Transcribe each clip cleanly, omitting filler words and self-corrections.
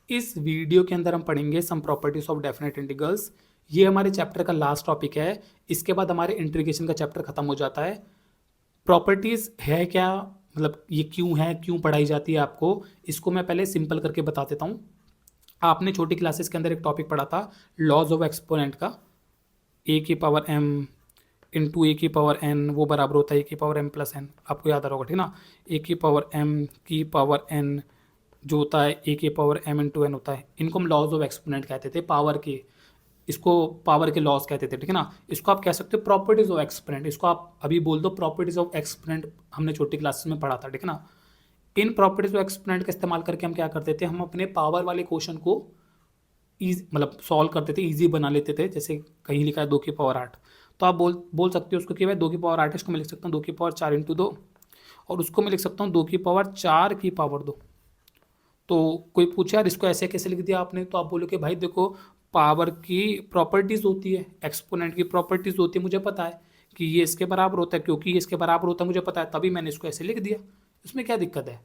इस वीडियो के अंदर हम पढ़ेंगे some properties of definite integrals. ये हमारे चैप्टर का लास्ट टॉपिक है। इसके बाद हमारे इंटीग्रेशन का चैप्टर खत्म हो जाता है। प्रॉपर्टीज है क्या, मतलब ये क्यों है, क्यों पढ़ाई जाती है आपको, इसको मैं पहले सिंपल करके बता देता हूँ। आपने छोटी क्लासेस के अंदर एक टॉपिक पढ़ा था लॉज ऑफ एक्सपोनेंट का, ए की पावर एम इंटू ए की पावर एन वो बराबर होता है ए की पावर एम प्लस एन। आपको याद आ रहा होगा, ठीक ना। ए की पावर एम की पावर एन जो होता है ए की पावर एम इंटू एन होता है। इनको हम लॉज ऑफ एक्सपोनेंट कहते थे, पावर के, इसको पावर के लॉस कहते थे, ठीक है ना। इसको आप कह सकते हो प्रॉपर्टीज ऑफ एक्सपोनेंट। इसको आप अभी बोल दो प्रॉपर्टीज ऑफ एक्सपोनेंट, हमने छोटी क्लासेस में पढ़ा था, ठीक है ना। इन प्रॉपर्टीज ऑफ एक्सपोनेंट का इस्तेमाल करके हम क्या करते थे, हम अपने पावर वाले क्वेश्चन को मतलब सॉल्व करते थे, ईजी बना लेते थे। जैसे कहीं लिखा है 2 की पावर 8, तो आप बोल सकते हो उसको कि भाई 2 की पावर 8 है, इसको मैं लिख सकता हूँ 2 की पावर 4 इंटू 2, और उसको मैं लिख सकता हूँ 2 की पावर 4 की पावर 2। तो कोई पूछे यार इसको ऐसे कैसे लिख दिया आपने, तो आप बोलो कि भाई देखो पावर की प्रॉपर्टीज़ होती है, एक्सपोनेंट की प्रॉपर्टीज़ होती है, मुझे पता है कि ये इसके बराबर होता है, क्योंकि ये इसके बराबर होता है मुझे पता है, तभी मैंने इसको ऐसे लिख दिया। इसमें क्या दिक्कत है?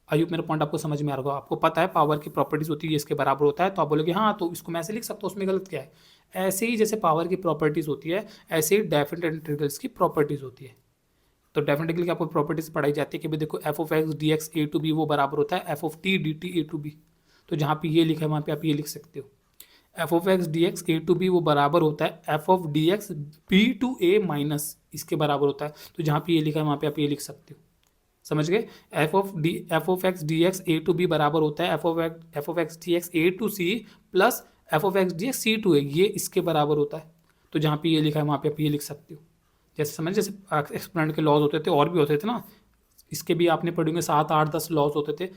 आयुब, मेरा पॉइंट आपको समझ में आ रहा होगा। आपको पता है पावर की प्रॉपर्टीज होती है, ये इसके बराबर होता है, तो आप बोलोगे हाँ तो इसको मैं ऐसे लिख सकता हूँ, उसमें गलत क्या है। ऐसे ही जैसे पावर की प्रॉपर्टीज होती है, ऐसे ही डेफिनेट इंटीग्रल्स की प्रॉपर्टीज होती है। तो डेफिनेट इंटीग्रल की आपको प्रॉपर्टीज पढ़ाई जाती है कि भाई देखो f of x D x A to B वो बराबर होता है F of t d t a to b. तो जहाँ पे ये लिखा है वहाँ पे आप ये लिख सकते हो, f of x D x A to B वो बराबर होता है F of d x B to a minus इसके बराबर होता है। तो जहाँ पे ये लिखा है वहाँ पे आप ये लिख सकते हो। समझ गए? F of x D x A to B बराबर होता है F of x D x A to C plus F of x D x C to A, ये इसके बराबर होता है। तो जहाँ पे ये लिखा है वहाँ पे आप ये लिख सकते हो। जैसे समझ, जैसे एक्सपोनेंट के लॉज होते थे और भी होते थे ना, इसके भी आपने पढ़े होंगे 7 8 10 लॉज होते थे,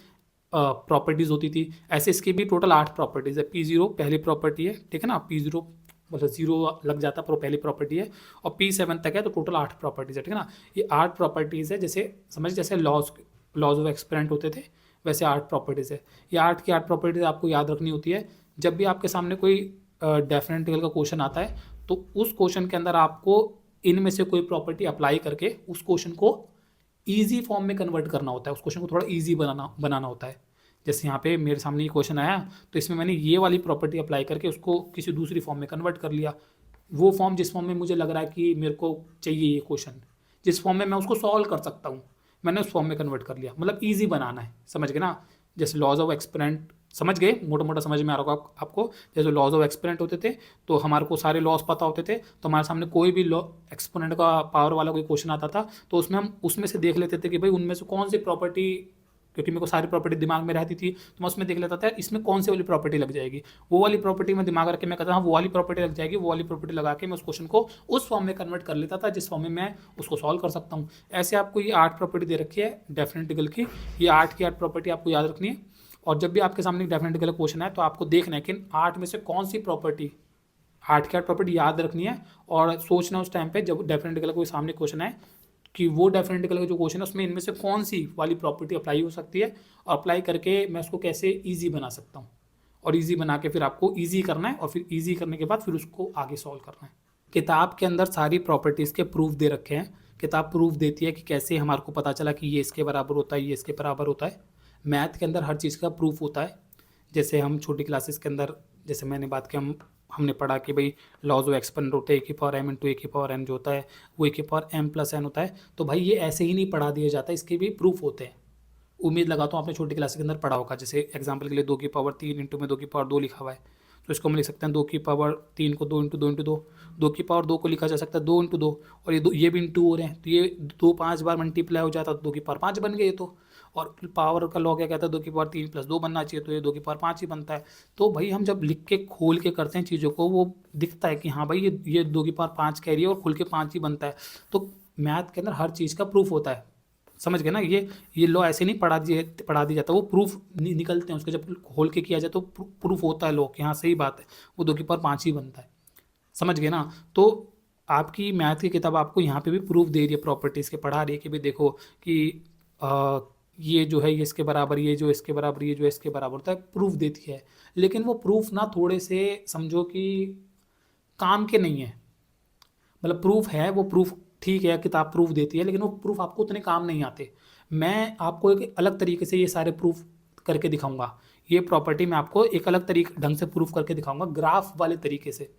प्रॉपर्टीज़ होती थी। ऐसे इसके भी टोटल 8 प्रॉपर्टीज़ है। P0 पहली प्रॉपर्टी है, ठीक है ना। P0 मतलब 0 लग जाता है, पहली प्रॉपर्टी है, और P7 तक है, तो टोटल 8 प्रॉपर्टीज़ है, ठीक है ना। ये 8 प्रॉपर्टीज़ है, जैसे समझ जैसे लॉज ऑफ एक्सपेरिमेंट होते थे वैसे 8 प्रॉपर्टीज़ है। ये 8 की 8 प्रॉपर्टीज़ आपको याद रखनी होती है। जब भी आपके सामने कोई डेफिनेट इंटीग्रल का क्वेश्चन आता है, तो उस क्वेश्चन के अंदर आपको इनमें से कोई प्रॉपर्टी अप्लाई करके उस क्वेश्चन को ईजी फॉर्म में कन्वर्ट करना होता है, उस क्वेश्चन को थोड़ा ईजी बनाना होता है। जैसे यहाँ पे मेरे सामने ये क्वेश्चन आया, तो इसमें मैंने ये वाली प्रॉपर्टी अप्लाई करके उसको किसी दूसरी फॉर्म में कन्वर्ट कर लिया। वो फॉर्म जिस फॉर्म में मुझे लग रहा है कि मेरे को चाहिए ये क्वेश्चन, जिस फॉर्म में मैं उसको सॉल्व कर सकता हूँ, मैंने उस फॉर्म में कन्वर्ट कर लिया। मतलब ईजी बनाना है, समझ गए ना। जैसे लॉज ऑफ एक्सपेरिमेंट, समझ गए, मोटा मोटा समझ में आ रहा होगा आपको। जैसे लॉज ऑफ एक्सपेरिमेंट होते थे तो हमारे को सारे लॉस पता होते थे, तो हमारे सामने कोई भी लॉ एक्सपोनेंट का पावर वाला कोई क्वेश्चन आता था, तो उसमें हम उसमें से देख लेते थे कि भाई उनमें से कौन सी प्रॉपर्टी, क्योंकि मेरे को सारी प्रॉपर्टी दिमाग में रहती थी, तो मैं उसमें देख लेता था इसमें कौन सी वाली प्रॉपर्टी लग जाएगी। वो वाली प्रॉपर्टी में दिमाग रख के मैं कहता हाँ वो वाली प्रॉपर्टी लग जाएगी, वो वाली प्रॉपर्टी लगा के मैं उस क्वेश्चन को उस फॉर्म में कन्वर्ट कर लेता था जिस फॉर्म में मैं उसको सॉल्व कर सकता हूँ। ऐसे आपको ये 8 प्रॉपर्टी दे रखी है डेफिनेट इंटीग्रल की, ये 8 की 8 प्रॉपर्टी आपको याद रखनी है। और जब भी आपके सामने डेफिनेट इंटीग्रल क्वेश्चन है, तो आपको देखना है कि 8 में से कौन सी प्रॉपर्टी, 8 की 8 प्रॉपर्टी याद रखनी है, और सोचना उस टाइम पे जब डेफिनेट इंटीग्रल कोई सामने क्वेश्चन है कि वो डेफिनेट इंटीग्रल का जो क्वेश्चन है उसमें इनमें से कौन सी वाली प्रॉपर्टी अप्लाई हो सकती है, और अप्लाई करके मैं उसको कैसे ईजी बना सकता हूँ। और ईजी बना के फिर आपको ईजी करना है, और फिर ईजी करने के बाद फिर उसको आगे सॉल्व करना है। किताब के अंदर सारी प्रॉपर्टीज़ के प्रूफ दे रखे हैं। किताब प्रूफ देती है कि कैसे हमारे को पता चला कि ये इसके बराबर होता है, ये इसके बराबर होता है। मैथ के अंदर हर चीज़ का प्रूफ होता है। जैसे हम छोटी क्लासेस के अंदर, जैसे मैंने बात की, हमने पढ़ा कि भाई लॉज ऑफ एक्सपेरिमेंट होते हैं ए की पावर एम इंटू ए की पावर एन जो होता है वो ए की पावर एम प्लस एन होता है। तो भाई ये ऐसे ही नहीं पढ़ा दिया जाता, इसके भी प्रूफ होते हैं। उम्मीद लगाता हूँ आपने छोटी क्लास के अंदर पढ़ा होगा। जैसे एग्जाम्पल के लिए 2 की पावर 3 इंटू में 2 की पावर 2 लिखा हुआ है, तो इसको हम लिख सकते हैं 2 की पावर 3 को 2 इंटू 2 इंटू 2, 2 की पावर 2 को लिखा जा सकता है 2 इंटू 2, और ये भी इंटू हो रहे हैं, तो ये 2 5 बार मल्टीप्लाई हो जाता है, तो 2 की पावर 5 बन गए ये तो। और पावर का लॉ क्या कहता है, 2 की पावर 3 प्लस 2 बनना चाहिए, तो ये 2 की पावर 5 ही बनता है। तो भाई हम जब लिख के खोल के करते हैं चीज़ों को, वो दिखता है कि हाँ भाई ये 2 की पावर 5 कह रही है और खुल के 5 ही बनता है। तो मैथ के अंदर हर चीज़ का प्रूफ होता है, समझ गए ना। ये लॉ ऐसे नहीं पढ़ा दिया जाता, वो प्रूफ निकलते हैं उसके, जब खोल के किया जाए तो प्रूफ होता है लॉ कि हाँ सही बात है, वो 2 की पावर 5 ही बनता है। समझ गए ना। तो आपकी मैथ की किताब आपको यहाँ पे भी प्रूफ दे रही है, प्रॉपर्टीज़ के पढ़ा रही है कि भाई देखो कि ये जो है ये इसके बराबर, ये जो इसके बराबर, ये जो इसके बराबर होता है, प्रूफ देती है। लेकिन वो प्रूफ ना थोड़े से समझो कि काम के नहीं है। मतलब प्रूफ है, वो प्रूफ ठीक है, किताब प्रूफ देती है, लेकिन वो प्रूफ आपको उतने काम नहीं आते। मैं आपको एक अलग तरीके से ये सारे प्रूफ करके दिखाऊंगा। ये प्रॉपर्टी मैं आपको एक अलग तरीके ढंग से प्रूफ करके दिखाऊंगा, ग्राफ वाले तरीके से।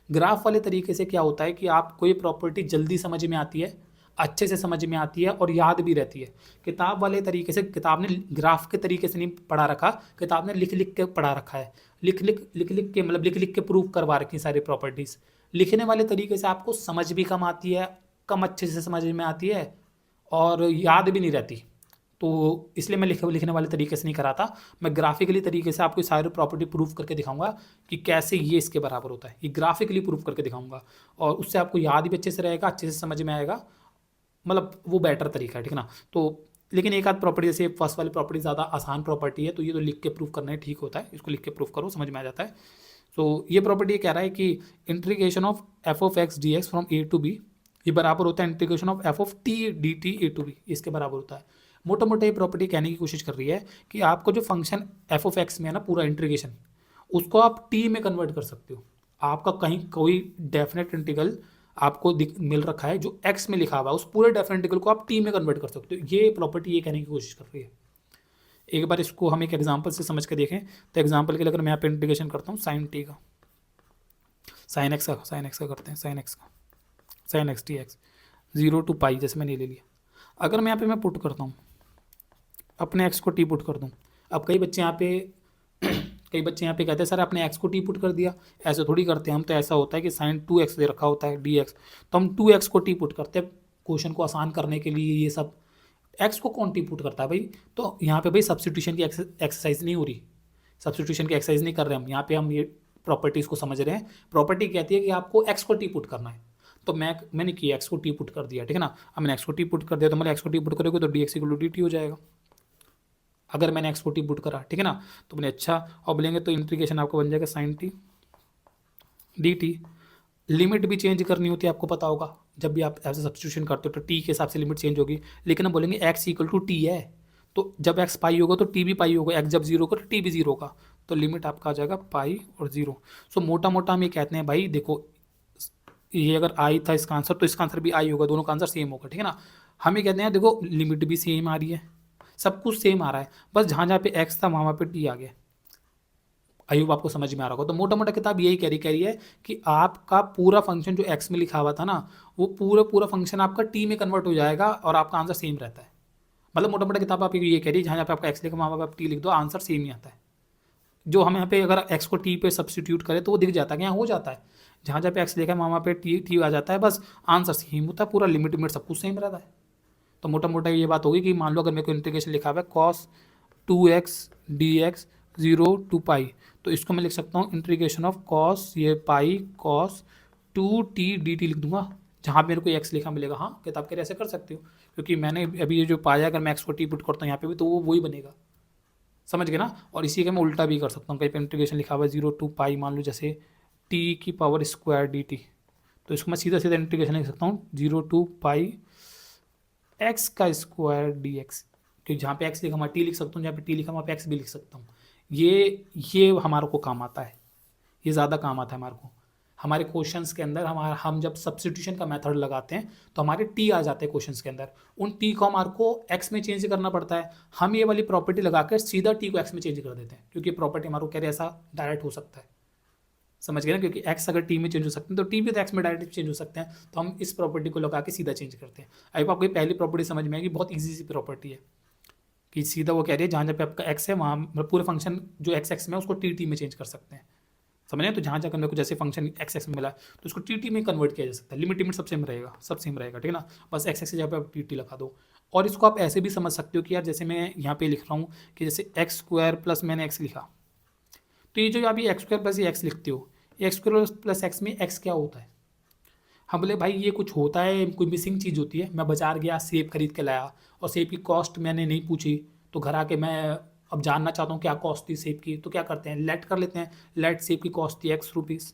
ग्राफ वाले तरीके से क्या होता है कि आपको ये प्रॉपर्टी जल्दी समझ में आती है, अच्छे से समझ में आती है और याद भी रहती है। किताब वाले तरीके से, किताब ने ग्राफ के तरीके से नहीं पढ़ा रखा, किताब ने लिख लिख के पढ़ा रखा है, लिख लिख के मतलब लिख लिख के प्रूफ करवा रखी सारी प्रॉपर्टीज़। लिखने वाले तरीके से आपको समझ भी कम आती है, कम अच्छे से समझ में आती है और याद भी नहीं रहती। तो इसलिए मैं लिखने वाले तरीके से नहीं कराता, मैं ग्राफिकली तरीके से आपको सारी प्रॉपर्टी प्रूफ करके दिखाऊंगा कि कैसे ये इसके बराबर होता है। ये ग्राफिकली प्रूफ करके दिखाऊंगा और उससे आपको याद भी अच्छे से रहेगा, अच्छे से समझ में आएगा, मतलब वो बेटर तरीका है, ठीक है ना। तो लेकिन एक आध प्रॉपर्टी जैसे फर्स्ट वाली प्रॉपर्टी ज़्यादा आसान प्रॉपर्टी है, तो ये तो लिख के प्रूफ करना है, ठीक होता है, इसको लिख के प्रूफ करो, समझ में आ जाता है। तो ये प्रॉपर्टी ये कह रहा है कि integration of F of x D x from A to b ये बराबर होता है integration of F of t d t a to b, इसके बराबर होता है। मोटा मोटा ये प्रॉपर्टी कहने की कोशिश कर रही है कि आपको जो फंक्शन एफ ऑफ एक्स में है ना पूरा इंटीग्रेशन, उसको आप टी में कन्वर्ट कर सकते हो। आपका कहीं कोई डेफिनेट इंटीग्रल आपको मिल रखा है जो एक्स में लिखा हुआ है, उस पूरे डेफिनेट इंटीग्रल को आप टी में कन्वर्ट कर सकते हो। ये प्रॉपर्टी ये कहने की कोशिश कर रही है। एक बार इसको हम एक एग्जांपल से समझ के देखें तो एग्जांपल के लिए अगर मैं यहाँ पे इंटीग्रेशन करता हूँ साइन टी का, साइन एक्स का करते हैं, sine x T x 0 to पाई, जैसे मैंने ले लिया। अगर मैं यहाँ पे मैं पुट करता हूँ अपने एक्स को टी पुट कर दूँ। अब कई बच्चे यहाँ पे कहते हैं सर आपने एक्स को टी पुट कर दिया, ऐसे थोड़ी करते हैं हम, तो ऐसा होता है कि साइन 2x दे रखा होता है डी एक्स, तो हम 2x को टी पुट करते हैं क्वेश्चन को आसान करने के लिए। ये सब एक्स को कौन टी पुट करता है भाई? तो यहाँ पे भाई सब्स्टिट्यूशन की एक्सरसाइज नहीं हो रही, सब्स्टिट्यूशन की एक्सरसाइज नहीं कर रहे हम यहाँ पे, हम ये प्रॉपर्टीज़ को समझ रहे हैं। प्रॉपर्टी कहती है कि आपको एक्स को टी पुट करना है, तो मैंने किया एक्स को टी पुट कर दिया, ठीक है ना। अब मैंने एक्स को टी पुट कर दिया, तो मैंने एक्स को टी पुट करोगे तो d x equal to d t हो जाएगा। अगर मैंने एक्स को टी पुट करा, ठीक है ना, तो मैंने अच्छा और बोलेंगे तो इंटीग्रेशन आपको बन जाएगा sine t d t. Limit भी चेंज करनी होती है, आपको पता होगा, जब भी आप ऐसे सब्स्टिट्यूशन करते हो तो टी के हिसाब से लिमिट चेंज होगी। लेकिन हम बोलेंगे एक्स इक्वल टू टी है, तो जब एक्स पाई होगा तो टी भी पाई होगा, एक्स जब जीरो होगा तो टी भी जीरो होगा, तो लिमिट आपका आ जाएगा पाई और जीरो। सो मोटा मोटा हम ये कहते हैं भाई देखो, ये अगर आई था इसका आंसर तो इसका आंसर भी आई होगा, दोनों का आंसर सेम होगा, ठीक है ना। हम ये कहते हैं देखो लिमिट भी सेम आ रही है, सब कुछ सेम आ रहा है, बस जहाँ जहाँ पे एक्स था वहाँ पे टी आ गया। आई होप आपको समझ में आ रहा होगा। तो मोटा मोटा किताब यही कह रही है कि आपका पूरा फंक्शन जो एक्स में लिखा हुआ था ना, वो पूरा फंक्शन आपका टी में कन्वर्ट हो जाएगा और आपका आंसर सेम रहता है। मतलब मोटा मोटा किताब आप ये कह रही है जहाँ पे आपका एक्स लिखा वहाँ पे आप टी लिख दो, आंसर सेम ही आता है। जो हम यहाँ पे अगर एक्स को टी पे सब्सटीट्यूट करें तो वो दिख जाता है कि यहाँ हो जाता है, जहाँ जहाँ पे एक्स लिखा है वहाँ पे टी आ जाता है, बस आंसर सेम होता है, पूरा लिमिट सब कुछ सेम रहता है। तो मोटा मोटा ये बात होगी कि मान लो अगर मेरे को इंटीग्रेशन लिखा हुआ है कॉस 2x dx 0 to पाई, तो इसको मैं लिख सकता हूँ इंटीग्रेशन ऑफ कॉस ये पाई कॉस 2t dt लिख दूंगा, जहाँ मेरे को एक्स लिखा मिलेगा। हाँ किताब के ऐसे कर सकते हो, क्योंकि मैंने अभी ये जो पाया अगर मैं एक्स को टी पुट करता हूँ यहाँ पे भी तो वो वही बनेगा, समझ गए ना। और इसी का मैं उल्टा भी कर सकता हूँ, कहीं पर इंटीग्रेशन लिखा हुआ है 0 to पाई, मान लो जैसे टी की पावर स्क्वायर डी टी, तो इसको मैं सीधा सीधा इंटीग्रेशन लिख सकता हूँ 0 to पाई एक्स का स्क्वायर डी एक्स, क्योंकि जहाँ पे एक्स लिखा वहाँ टी लिख सकता हूँ, जहाँ पे टी लिखा वहाँ पे एक्स भी लिख सकता हूँ। ये हमारे को काम आता है, ये ज़्यादा काम आता है हमारे को। हमारे क्वेश्चंस के अंदर हम जब सब्स्टिट्यूशन का मेथड लगाते हैं तो हमारे टी आ जाते हैं क्वेश्चंस के अंदर, उन टी को हमारे को एक्स में चेंज करना पड़ता है। हम ये वाली प्रॉपर्टी लगाकर सीधा टी को एक्स में चेंज कर देते हैं, क्योंकि प्रॉपर्टी हमारे को कह रहे ऐसा डायरेक्ट हो सकता है, समझ गए ना। क्योंकि एक्स अगर टी में चेंज हो सकते हैं तो टी भी तो एक्स में डायरेक्ट चेंज हो सकते हैं, तो हम इस प्रॉपर्टी को लगा के सीधा चेंज करते हैं। आई होप आपको ये पहली प्रॉपर्टी समझ में आएगी, बहुत ईजी सी प्रॉपर्टी है कि सीधा वो कह रही है जहाँ जहाँ पे आपका एक्स है वहाँ मतलब पूरे फंक्शन जो एक्स में है उसको टी में चेंज कर सकते हैं, समझ रहे हैं। तो जहाँ जहाँ मेरे को जैसे फंक्शन एक्स में मिला तो उसको टी में कन्वर्ट किया जा सकता है, लिमिट सब सेम रहेगा, ठीक है ना। बस एक्स की जगह पे आप टी लगा दो। और इसको आप ऐसे भी समझ सकते हो कि यार जैसे मैं यहाँ पे लिख रहा हूँ कि जैसे एक्स स्क्वायर प्लस मैंने एक्स लिखा, तो ये जो आप ये एक्स स्क्वायर प्लस ये एक्स लिखते हो, एक्स स्क्वायर प्लस एक्स में एक्स क्या होता है? हम बोले भाई ये कुछ होता है, कोई मिसिंग चीज़ होती है। मैं बाजार गया, सेब खरीद के लाया और सेब की कॉस्ट मैंने नहीं पूछी, तो घर आके मैं अब जानना चाहता हूँ क्या कॉस्ट थी सेब की, तो क्या करते हैं लेट कर लेते हैं, लेट सेब की कॉस्ट थी ₹X,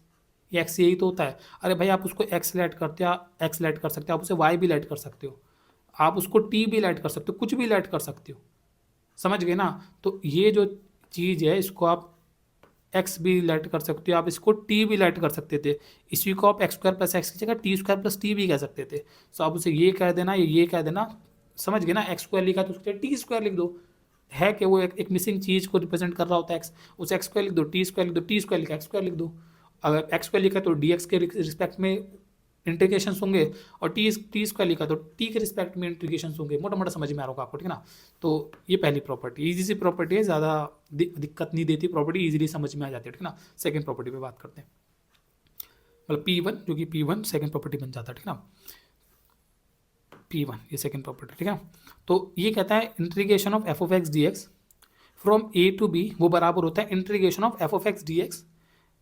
ये एक्स यही तो होता है। अरे भाई आप उसको एक्स लेट करते हो, एक्स लेट कर सकते हो, आप उसे वाई भी लेट कर सकते हो, आप उसको टी भी लेट कर सकते हो, कुछ भी लेट कर सकते हो, समझ गए ना। तो ये जो चीज़ है इसको आप एक्स भी लेट कर सकते हो, आप इसको टी भी लेट कर सकते थे, इसी को आप एक्स स्क्वायर प्लस एक्स की जगह टी स्क्वायर प्लस टी भी कह सकते थे। सो आप उसे ये कह देना, ये कह देना, समझ गए ना। एक्स स्क्वायर लिखा तो उसके टी स्क्वायर लिख दो, है कि वो एक मिसिंग चीज़ को रिप्रेजेंट कर रहा होता है एक्स, उस एक्स स्क्वायर लिख दो, टी स्क्वायर लिख दो, टी स्क्वायर लिखा एक्स स्क्वायर लिख दो। अगर एक्स स्क्वायर लिखा तो डी एक्स के रिस्पेक्ट में इंटीग्रेशन होंगे, और टी स्क्वायर लिखा तो टी के रिस्पेक्ट में इंटीग्रेशन होंगे। मोटा मोटा समझ में आ रहा होगा आपको, ठीक है ना। तो ये पहली प्रॉपर्टी इजी सी प्रॉपर्टी है, ज़्यादा दिक्कत नहीं देती प्रॉपर्टी, इजीली समझ में आ जाती है, ठीक है ना। सेकंड प्रॉपर्टी पे बात करते हैं, मतलब P1 जो कि P1 सेकंड प्रॉपर्टी बन जाता है, ठीक है ना। P1 ये सेकंड प्रॉपर्टी, ठीक है। तो ये कहता है integration of F of x D x from A to B वो बराबर होता है integration of F of x D x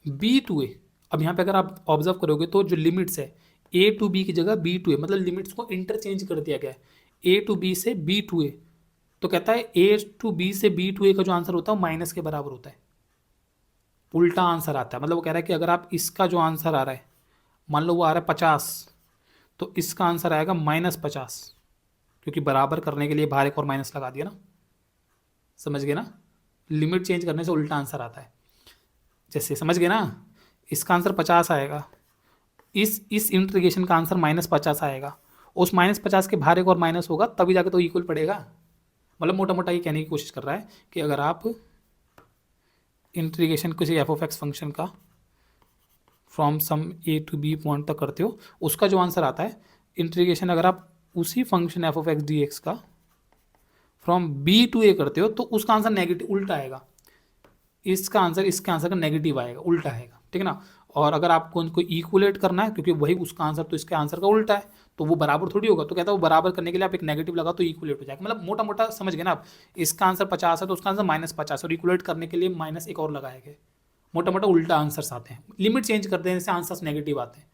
B to A. अब यहाँ पे अगर आप ऑब्जर्व करोगे तो जो लिमिट्स है ए टू बी की जगह बी टू ए, मतलब लिमिट्स को इंटरचेंज कर दिया गया है, ए टू बी से बी टू ए। तो कहता है ए टू बी से बी टू ए का जो आंसर होता है वो माइनस के बराबर होता है, उल्टा आंसर आता है। मतलब वो कह रहा है कि अगर आप इसका जो आंसर आ रहा है, मान लो वो आ रहा है 50, तो इसका आंसर आएगा -50, क्योंकि बराबर करने के लिए बाहर एक और माइनस लगा दिया ना, समझ गए ना। लिमिट चेंज करने से उल्टा आंसर आता है, जैसे समझ गए ना। इसका आंसर 50 आएगा, इस इंटीग्रेशन का आंसर -50 आएगा, उस -50 के बाहर एक और माइनस होगा, तभी जाके तो इक्वल पड़ेगा। मतलब मोटा मोटा ये कहने की कोशिश कर रहा है कि अगर आप इंटीग्रेशन किसी एफ ऑफ एक्स फंक्शन का from some a to b point तक करते हो, उसका जो आंसर आता है इंटीग्रेशन, अगर आप उसी function F of x D x का फ्रॉम बी टू ए करते हो तो उसका आंसर नेगेटिव उल्टा आएगा, इसका आंसर इसके आंसर का नेगेटिव आएगा, उल्टा आएगा, ठीक है ना। और अगर आपको उनको इक्वलेट करना है, क्योंकि वही उसका आंसर तो इसके आंसर का उल्टा है, तो वो बराबर थोड़ी होगा। तो कहता है वो बराबर करने के लिए आप एक नेगेटिव लगा तो इक्वलेट हो जाएगा। मतलब मोटा मोटा समझ गए ना आप, इसका आंसर 50 है तो उसका आंसर -50, और इक्वलेट करने के लिए माइनस एक और लगाएंगे। मोटा मोटा उल्टा आंसर्स आते हैं, लिमिट चेंज कर देने से आंसर्स नेगेटिव आते हैं,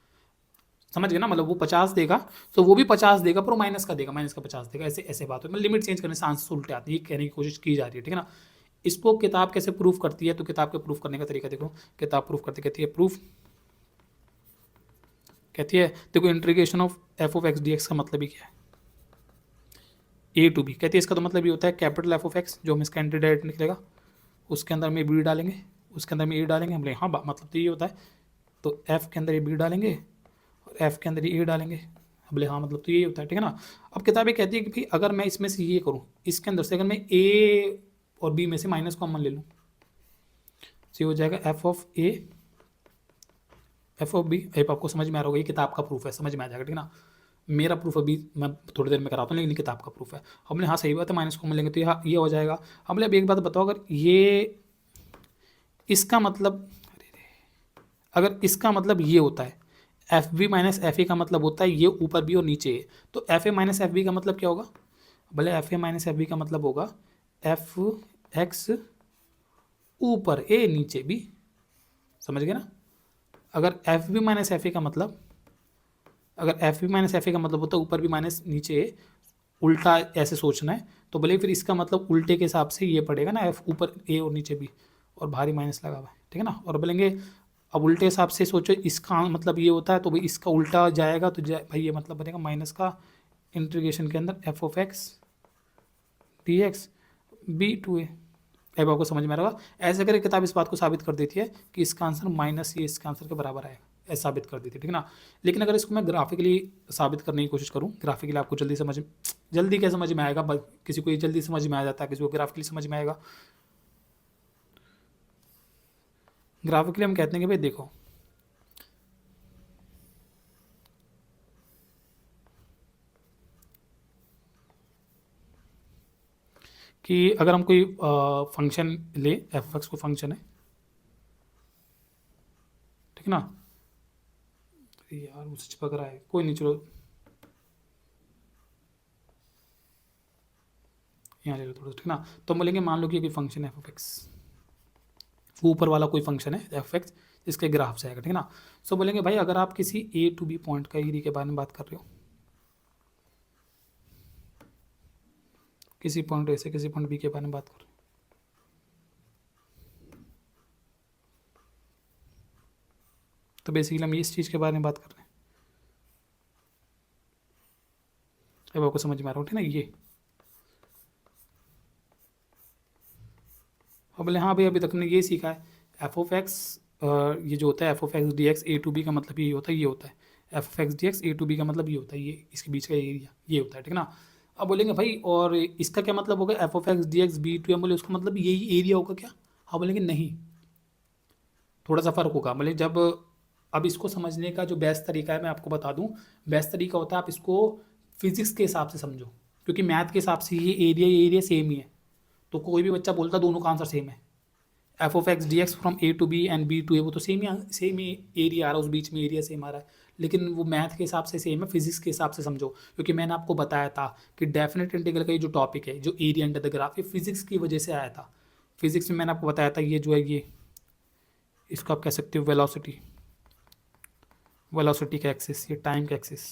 समझ गए ना। मतलब वो 50 देगा तो वो भी 50 देगा, पर वो माइनस का देगा, माइनस का 50 देगा, ऐसे ऐसे बात है। मतलब लिमिट चेंज करने से आंसर उल्टे आते हैं, ये कहने की कोशिश की जा रही है, ठीक है ना। इसको किताब कैसे प्रूफ करती है, तो किताब के प्रूफ करने का तरीका देखो। किताब प्रूफ करती कहती है, प्रूफ कहती है देखो integration of F of x D x का मतलब ही क्या है, ए टू बी। कहती है इसका तो मतलब ये होता है कैपिटल एफ ऑफ एक्स, जो हम इसका एंटी डायरेक्ट निकलेगा, उसके अंदर में बी डालेंगे, उसके अंदर में ए डालेंगे। हम बोले हाँ मतलब तो ये होता है, तो एफ के अंदर ये बी डालेंगे और एफ के अंदर ये ए डालेंगे। बोले हाँ मतलब तो यही होता है, ठीक है ना। अब किताबें कहती है कि भाई अगर मैं इसमें से ये करूँ, इसके अंदर से अगर मैं ए और बी में से माइनस कॉमन ले लूँ, तो ये हो जाएगा f of a f of b. अब आपको समझ में आ रहा होगा, ये किताब का प्रूफ है, समझ में आ जाएगा, ठीक है ना। मेरा प्रूफ अभी मैं थोड़ी देर में कराता हूँ, लेकिन किताब का प्रूफ है। हमने हाँ सही बात है, माइनस कॉमन लेंगे तो ये हो जाएगा। हमने अब एक बात बताओ, अगर ये इसका मतलब, अगर इसका मतलब ये होता है f b minus f a का मतलब होता है ये ऊपर बी और नीचे ए, तो f a minus f b का मतलब क्या होगा, भले f a minus f b का मतलब होगा एफ एक्स ऊपर ए नीचे बी, समझ गए ना। अगर f b minus f a का मतलब, अगर f b minus f a का मतलब होता है ऊपर बी माइनस नीचे ए, उल्टा ऐसे सोचना है, तो भले फिर इसका मतलब उल्टे के हिसाब से ये पड़ेगा ना, एफ ऊपर ए और नीचे बी और भारी माइनस लगा हुआ है, ठीक है ना। और बोलेंगे अब उल्टे हिसाब से सोचो, इसका मतलब ये होता है तो भाई इसका उल्टा जाएगा, तो भाई ये मतलब बनेगा माइनस का इंटीग्रेशन के अंदर F of x D x B to A. अब आपको समझ में आ रहा होगा। ऐसे करके किताब इस बात को साबित कर देती है कि इसका आंसर माइनस ये इसके आंसर के बराबर आएगा, ऐसा साबित कर देती है, ठीक है ना। लेकिन अगर इसको मैं ग्राफिकली साबित करने की कोशिश करूँ, ग्राफिकली आपको जल्दी क्या समझ में आएगा, किसी को ये जल्दी समझ में आ जाता है, किसी को ग्राफिकली समझ में आएगा। ग्राफिकली हम कहते हैं कि भाई देखो, कि अगर हम कोई फंक्शन ले, एफ एक्स को फंक्शन है, ठीक है ना। यार मुझसे चिपक रहा है, कोई नहीं, चलो यहाँ ले लो थोड़ा, ठीक है ना। तो हम बोलेंगे मान लो कि कोई फंक्शन है एफ ऑफ एक्स, वो ऊपर वाला कोई फंक्शन है एफ एक्स, इसके ग्राफ से आएगा, ठीक है ना। सो बोलेंगे भाई अगर आप किसी ए टू बी पॉइंट का एरिया के बारे में बात कर रहे हो, किसी पॉइंट ए से किसी पॉइंट बी के बारे में बात कर रहे हो, तो बेसिकली हम इस चीज़ के बारे में बात कर रहे हैं। अब आपको समझ में आ रहा हो, ठीक है ना। ये और बोले हाँ भाई अभी तक ने ये सीखा है एफ ऑफ एक्स, ये जो होता है F of x D x A to b का मतलब ये होता है, ये होता है F of x D x A to b का मतलब ये होता है, ये इसके बीच का एरिया ये होता है, ठीक है ना। अब बोलेंगे भाई और इसका क्या मतलब होगा, f of x D x B to, बोले उसका मतलब यही एरिया होगा क्या? हाँ बोलेंगे नहीं, थोड़ा सा फर्क होगा। बोले जब, अब इसको समझने का जो बेस्ट तरीका है मैं आपको बता दूं, बेस्ट तरीका होता है आप इसको फिजिक्स के हिसाब से समझो, क्योंकि मैथ के हिसाब से ये एरिया सेम ही है। तो कोई भी बच्चा बोलता दोनों का आंसर सेम है, F of x D x from A to B and B to A, वो तो सेम ही एरिया आ रहा है, उस बीच में एरिया सेम आ रहा है, लेकिन वो मैथ के हिसाब से सेम है, फिजिक्स के हिसाब से समझो। क्योंकि मैंने आपको बताया था कि डेफिनेट इंटीग्रल का ये जो टॉपिक है, जो एरिया अंडर द ग्राफ, ये फिजिक्स की वजह से आया था। फिजिक्स में मैंने आपको बताया था ये जो है, ये इसको आप कह सकते हो वेलोसिटी, वेलोसिटी का एक्सिस, ये टाइम का एक्सिस,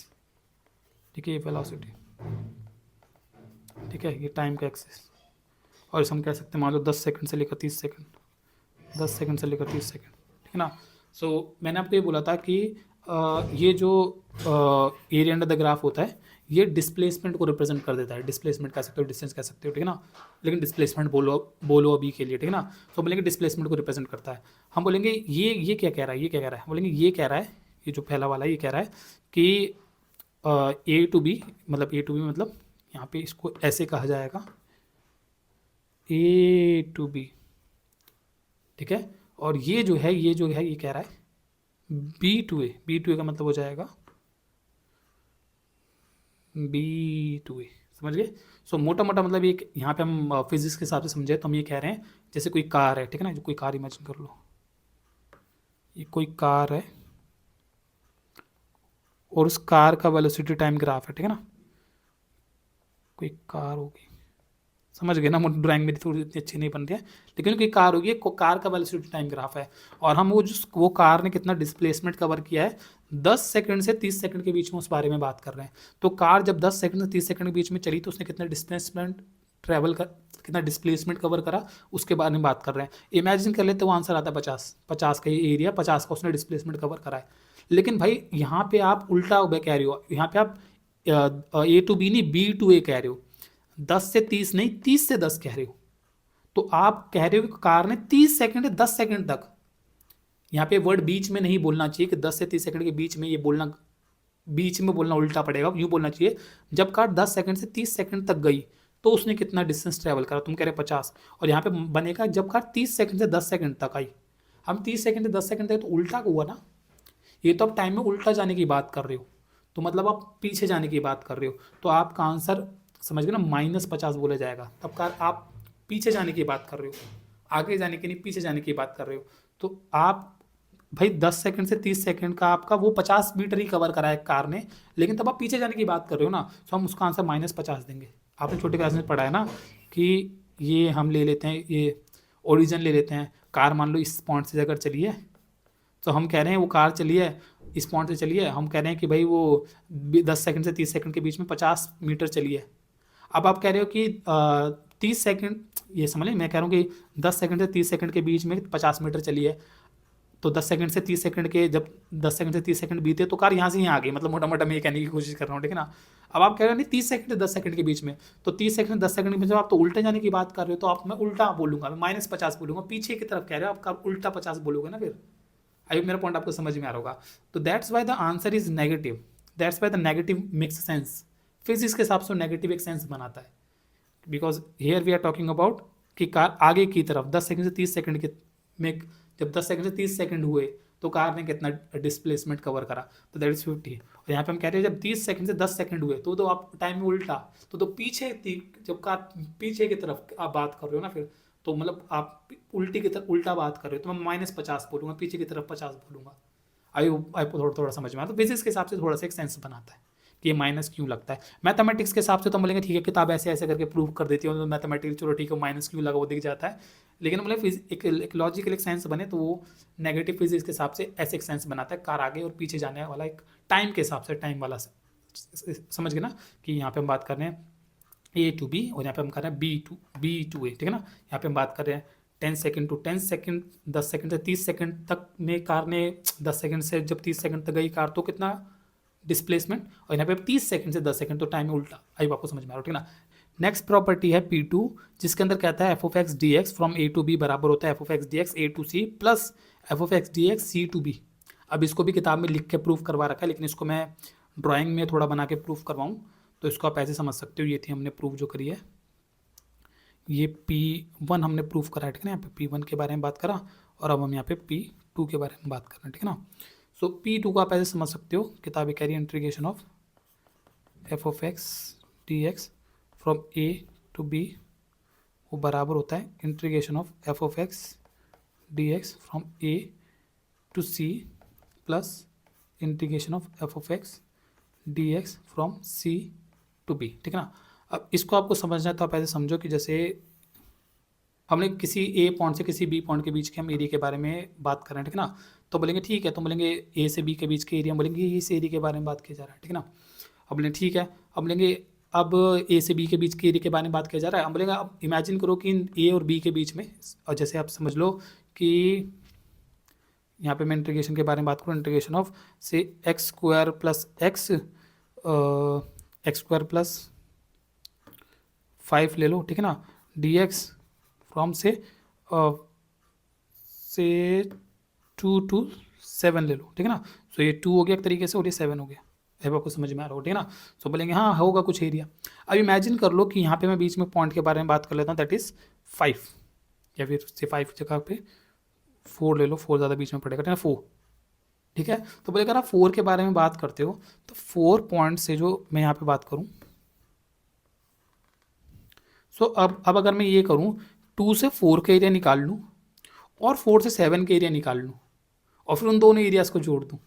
ठीक है, ये वेलोसिटी, ठीक है, ये टाइम का एक्सिस। और इसे हम कह सकते हैं मान लो 10 सेकंड से लेकर 30 सेकंड, 10 सेकंड से लेकर 30 सेकंड, ठीक है ना। सो मैंने आपको ये बोला था कि ये जो एरिया अंडर द ग्राफ होता है, ये डिस्प्लेसमेंट को रिप्रेजेंट कर देता है। डिस्प्लेसमेंट कह सकते हो, डिस्टेंस कह सकते हो, ठीक है ना, लेकिन डिस्प्लेसमेंट बोलो अभी के लिए, ठीक है ना। तो बोलेंगे डिस्प्लेसमेंट को रिप्रेजेंट करता है। हम बोलेंगे ये क्या कह रहा है, ये क्या कह रहा है, बोलेंगे ये कह रहा है, ये जो पहला वाला ये कह रहा है कि ए टू बी, मतलब ए टू बी मतलब यहाँ पे इसको ऐसे कहा जाएगा, ए टू बी, ठीक है। और ये जो है ये कह रहा है B to A, B to A का मतलब हो जाएगा बी टू ए, समझ गए। सो मोटा मोटा मतलब ये यहाँ पे हम फिजिक्स के हिसाब से समझे तो हम ये कह रहे हैं जैसे कोई कार है, ठीक है ना, जो कोई कार इमेजिन कर लो, ये कोई कार है और उस कार का वेलोसिटी टाइम ग्राफ है, ठीक है ना, कोई कार होगी, समझ गए ना, ड्राइंग मेरी थोड़ी इतनी अच्छी नहीं बन रही है, लेकिन कोई कार होगी, कार का वेलोसिटी टाइम ग्राफ है। और हम वो कार ने कितना डिस्प्लेसमेंट कवर किया है, 10 सेकंड से 30 सेकंड के बीच में उस बारे में बात कर रहे हैं। तो कार जब 10 सेकंड से 30 सेकंड के बीच में चली तो उसने कितना डिस्प्लेसमेंट ट्रैवल कर, कितना डिस्प्लेसमेंट कवर करा, उसके बारे में बात कर रहे हैं। इमेजिन कर लेते वो आंसर आता है 50 का, ये एरिया 50 का उसने डिस्प्लेसमेंट कवर करा है। लेकिन भाई यहाँ पे आप उल्टा कह रहे हो, यहाँ पे आप ए टू बी नहीं बी टू ए कह रहे हो, 10 से 30 नहीं 30 से 10 कह रहे हो। तो आप कह रहे हो कि कार ने 30 सेकंड से 10 सेकंड तक, यहाँ पे वर्ड बीच में नहीं बोलना चाहिए कि 10 से 30 सेकंड के बीच में, ये बोलना बीच में बोलना उल्टा पड़ेगा, यूँ बोलना चाहिए जब कार 10 सेकंड से 30 सेकंड तक गई तो उसने कितना डिस्टेंस ट्रैवल करा, तुम कह रहे 50, और यहाँ पे बनेगा जब कार 30 सेकंड से 10 सेकंड तक आई। हम 30 सेकंड से 10 सेकंड तक तो उल्टा हुआ ना, ये तो आप टाइम में उल्टा जाने की बात कर रहे हो, तो मतलब आप पीछे जाने की बात कर रहे हो, तो आपका आंसर समझ गए ना, -50 बोला जाएगा। तब का आप पीछे जाने की बात कर रहे हो, आगे जाने की नहीं, पीछे जाने की बात कर रहे हो। तो आप भाई 10 सेकंड से 30 सेकंड का आपका वो 50 मीटर ही कवर करा है कार ने, लेकिन तब आप पीछे जाने की बात कर रहे हो ना, तो हम उसका आंसर -50 देंगे। आपने छोटे क्लास में पढ़ा है ना कि ये हम ले लेते हैं, ये ओरिजिन ले लेते हैं, कार मान लो इस पॉइंट से अगर चली है, तो हम कह रहे हैं वो कार चली है इस पॉइंट से चली है, हम कह रहे हैं कि भाई वो 10 सेकंड से 30 सेकंड के बीच में 50 मीटर चली है। अब आप कह रहे हो कि 30 सेकंड, ये समझ लें, मैं कह रहा हूँ कि 10 सेकंड से 30 सेकंड के बीच में 50 मीटर चली है, तो 10 सेकंड से 30 सेकंड के, जब 10 सेकंड से 30 सेकंड बीते तो कार यहाँ से यहाँ आ गई, मतलब मोटा मोटा मैं ये कहने की कोशिश कर रहा हूँ, ठीक है ना। अब आप कह रहे हो नहीं 30 सेकंड से 10 सेकंड के बीच में, तो 30 सेकंड 10 सेकंड के बीच में आप तो उल्टे जाने की बात कर रहे हो, तो आप मैं उल्टा बोलूँगा, मैं -50 बोलूँगा, पीछे की तरफ कह रहे हो, आपका उल्टा 50 बोलोगे ना फिर। आई मेरा पॉइंट आपको समझ में आ रहा होगा। तो that's why the answer is negative, that's why the negative makes sense, physics के हिसाब से नेगेटिव एक सेंस बनाता है, because here we are talking about कि कार आगे की तरफ 10 सेकंड से 30 सेकंड के में, जब 10 सेकंड से 30 सेकंड हुए तो कार ने कितना डिस्प्लेसमेंट कवर करा, तो दैट इज 50। और यहाँ पे हम कह रहे हैं जब 30 सेकंड से 10 सेकंड हुए तो आप टाइम में उल्टा, तो पीछे जब कार पीछे की तरफ आप बात कर रहे हो ना, फिर तो मतलब आप उल्टी की तरफ उल्टा बात कर रहे हो, तो मैं -50 बोलूँगा, पीछे की तरफ 50 बोलूँगा। आपको थोड़ा थोड़ा समझ में आता, तो फिजिक्स के हिसाब से थोड़ा सा एक सेंस बनाता है कि ये माइनस क्यों लगता है। मैथमेटिक्स के हिसाब से तो बोलेंगे ठीक है किताब ऐसे ऐसे करके प्रूव कर देती है, तो मैथमेटिक्स चलो ठीक है माइनस क्यों लगा वो दिख जाता है, लेकिन मतलब एक लॉजिकल एक सेंस बने तो वो नेगेटिव फिजिक्स के हिसाब से ऐसे एक सेंस बनाता है, कार आगे और पीछे जाने वाला एक टाइम के हिसाब से, टाइम वाला समझ गए ना, कि यहाँ पे हम बात कर रहे हैं ए टू बी और यहाँ पे हम कर रहे हैं बी टू ए, ठीक है ना। यहाँ पे हम बात कर रहे हैं 10 सेकंड टू 10 सेकंड, 10 सेकंड से 30 सेकंड तक में कार ने 10 सेकंड से जब 30 सेकंड तक गई कार तो कितना डिस्प्लेसमेंट, और यहाँ पे 30 सेकंड से 10 सेकंड तो टाइम में उल्टा। आई आपको समझ में आ रहा है, ठीक है ना। नेक्स्ट प्रॉपर्टी है P2, जिसके अंदर कहता है F of x D x from A to B बराबर होता है F of x D x A to C plus F of x D x C to b. अब इसको भी किताब में लिख के प्रूफ करवा रखा है, लेकिन इसको मैं ड्राइंग में थोड़ा बना के प्रूफ करवाऊँ, तो तो इसको आप ऐसे समझ सकते हो, ये थी हमने प्रूफ जो करी है, ये P1 हमने प्रूफ करा है, ठीक है ना। यहाँ पे P1 के बारे में बात करा और अब हम यहाँ पे P2 के बारे में बात कर रहे हैं, ठीक है ना। सो P2 को आप ऐसे समझ सकते हो, किताबी कह रही है integration of F of x D x from A to B वो बराबर होता है integration of F of x D x from A to C plus integration of F of x D x from c to b, ठीक है ना। अब इसको आपको समझना है तो आप ऐसे समझो कि जैसे हमने किसी ए पॉइंट से किसी बी पॉइंट के बीच के हम एरिया के बारे में बात कर रहे हैं, ठीक है ना। तो बोलेंगे ठीक है, तो बोलेंगे ए से बी के बीच के एरिया, बोलेंगे इस एरिया के बारे में बात किया जा रहा है, ठीक है ना। अब बोलेंगे ठीक है, अब बोलेंगे अब ए से बी के बीच के एरिया के बारे में बात किया जा रहा है। अब बोलेगा अब इमेजिन करो कि इन ए और बी के बीच में, और जैसे आप समझ लो कि यहाँ पे मैं इंटीग्रेशन के बारे में बात करूँ, इंटीग्रेशन ऑफ से x square plus x square plus 5 ले लो, ठीक है ना, डी एक्स फ्रॉम से 2 to 7 ले लो, ठीक है ना। सो ये 2 हो गया एक तरीके से और ये 7 हो गया, अब आपको समझ में आ रहा हो, ठीक है ना। सो बोलेंगे हाँ होगा कुछ एरिया। अब इमेजिन कर लो कि यहाँ पे मैं बीच में पॉइंट के बारे में बात कर लेता हूँ, दैट इज़ 5, या फिर से 5 जगह पे 4 ले लो, 4 ज़्यादा बीच में पड़ेगा, ठीक है ना, 4, ठीक है। तो बोले अगर आप 4 के बारे में बात करते हो तो 4 पॉइंट से जो मैं यहाँ पे बात करूँ, सो अब अगर मैं ये करूँ 2 से 4 का एरिया निकाल लूँ और 4 से 7 का एरिया निकाल लूँ और फिर उन दोनों एरियाज़ को जोड़ दूँ,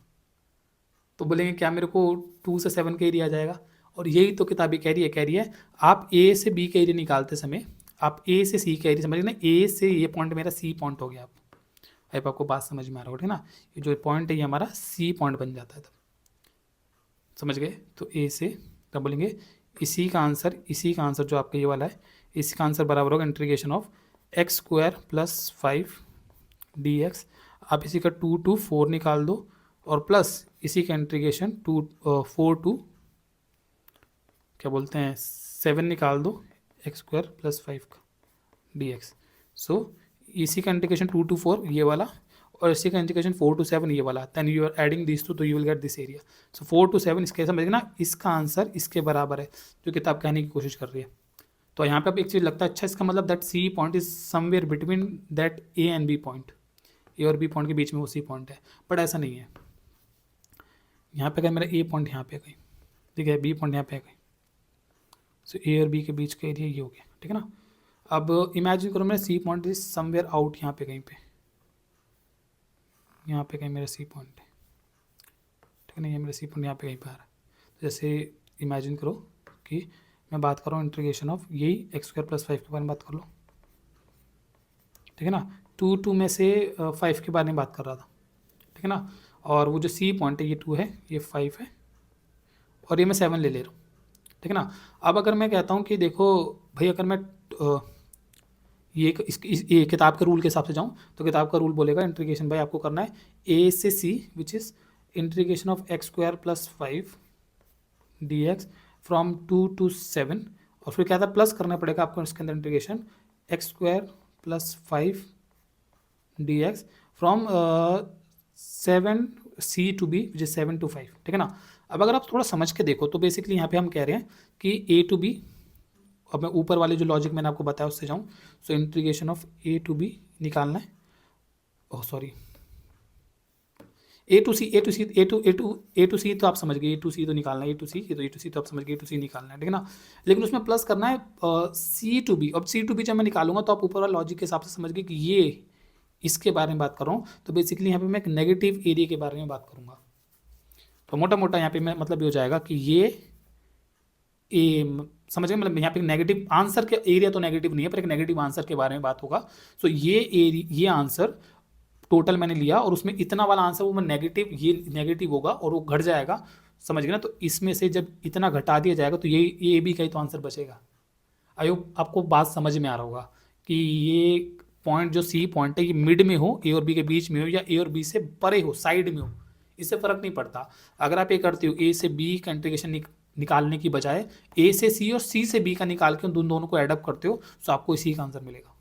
तो बोलेंगे क्या मेरे को 2 से 7 का एरिया आ जाएगा। और यही तो किताबी कह रही है आप ए से बी का एरिया निकालते समय आप ए से सी का एरिया समझिए ना, ए से ये पॉइंट मेरा सी पॉइंट हो गया। अब आपको बात समझ में आ रहा होगा, ठीक है ना। ये जो पॉइंट है ये हमारा सी पॉइंट बन जाता है, तब समझ गए। तो ए से तब बोलेंगे इसी का आंसर जो आपका ये वाला है, इसी का आंसर बराबर होगा integration of X square plus 5 D x. आप इसी का 2 to 4 निकाल दो और प्लस इसी का इंटीग्रेशन 4 to क्या बोलते हैं 7 निकाल दो, एक्स स्क्वायर प्लस 5 का डी एक्स। सो इसी का इंटीग्रेशन 2 to 4 ये वाला और इसी का इंटीग्रेशन 4 to 7 ये वाला, then you are adding this to तो you will get this area. So 4 to 7 इसके समझिए ना, इसका आंसर इसके बराबर है जो किताब कहने की कोशिश कर रही है। तो यहाँ पे अब एक चीज़ लगता है, अच्छा इसका मतलब that C point is somewhere between that A and B point, A और बी पॉइंट के बीच में वो सी पॉइंट है, बट ऐसा नहीं है। यहाँ पे अगर मेरा ए पॉइंट यहाँ पे गई, ठीक है, बी पॉइंट यहाँ पे गई, सो ए और बी के बीच का एरिया ये हो गया, ठीक है ना। अब इमेजिन करो मेरा c point is somewhere out यहाँ पे कहीं पे, यहाँ पे कहीं मेरा सी पॉइंट है, ठीक है ना, ये मेरा सी पॉइंट यहाँ पे कहीं पे आ रहा है। तो जैसे इमेजिन करो कि मैं बात कर रहा हूँ इंटीग्रेशन ऑफ यही एक्स स्क्वायर प्लस 5 के बारे में बात कर लो, ठीक है ना। 2 में से 5 के बारे में बात कर रहा था, ठीक है ना। और वो जो सी पॉइंट है ये 2 है, ये 5 है और ये मैं 7 ले रहा हूँ, ठीक है ना। अब अगर मैं कहता हूँ कि देखो भाई अगर मैं ये किताब के रूल के हिसाब से जाऊँ तो किताब का रूल बोलेगा इंटीग्रेशन भाई आपको करना है ए से C which is integration of X square plus 5 D x from 2 to 7 और फिर क्या था प्लस करना पड़ेगा आपको इसके अंदर integration x square plus 5 D x from 7 c to b which is 7 to 5, ठीक है ना। अब अगर आप थोड़ा समझ के देखो तो बेसिकली यहाँ पे हम कह रहे हैं कि ए टू बी, अब मैं ऊपर वाले जो लॉजिक मैंने आपको बताया उससे जाऊँ, so integration of A to b निकालना है, ओह सॉरी ए टू सी तो आप समझ गए, ए टू सी तो निकालना है, ए टू सी तो आप समझ गए, ए टू सी निकालना है, ठीक है ना। लेकिन उसमें प्लस करना है सी टू बी। अब सी टू बी जब मैं निकालूंगा तो आप ऊपर वाला लॉजिक के हिसाब से समझ गए कि ये इसके बारे में बात कर रहा हूँ, तो बेसिकली यहाँ पे मैं एक नेगेटिव एरिया के बारे में बात करूँगा। तो मोटा मोटा यहाँ पे मैं मतलब ये हो जाएगा कि ये समझ गए, मतलब यहाँ पे नेगेटिव आंसर के एरिया तो नेगेटिव नहीं है पर एक नेगेटिव आंसर के बारे में बात होगा। सो ये आंसर टोटल मैंने लिया और उसमें इतना वाला आंसर वो मैं नेगेटिव, ये नेगेटिव होगा और वो घट जाएगा, समझ गए ना। तो इसमें से जब इतना घटा दिया जाएगा तो ये भी का ही तो आंसर बचेगा। आई होप आपको बात समझ में आ रहा होगा कि ये पॉइंट जो सी पॉइंट है ये मिड में हो, ए और बी के बीच में हो या ए और बी से परे हो, साइड में हो, इससे फ़र्क नहीं पड़ता। अगर आप ये करते हो ए से बी का इंटीग्रेशन निकालने की बजाय ए से सी और सी से बी का निकाल के उन दोनों को एडअप करते हो तो आपको इसी का आंसर मिलेगा।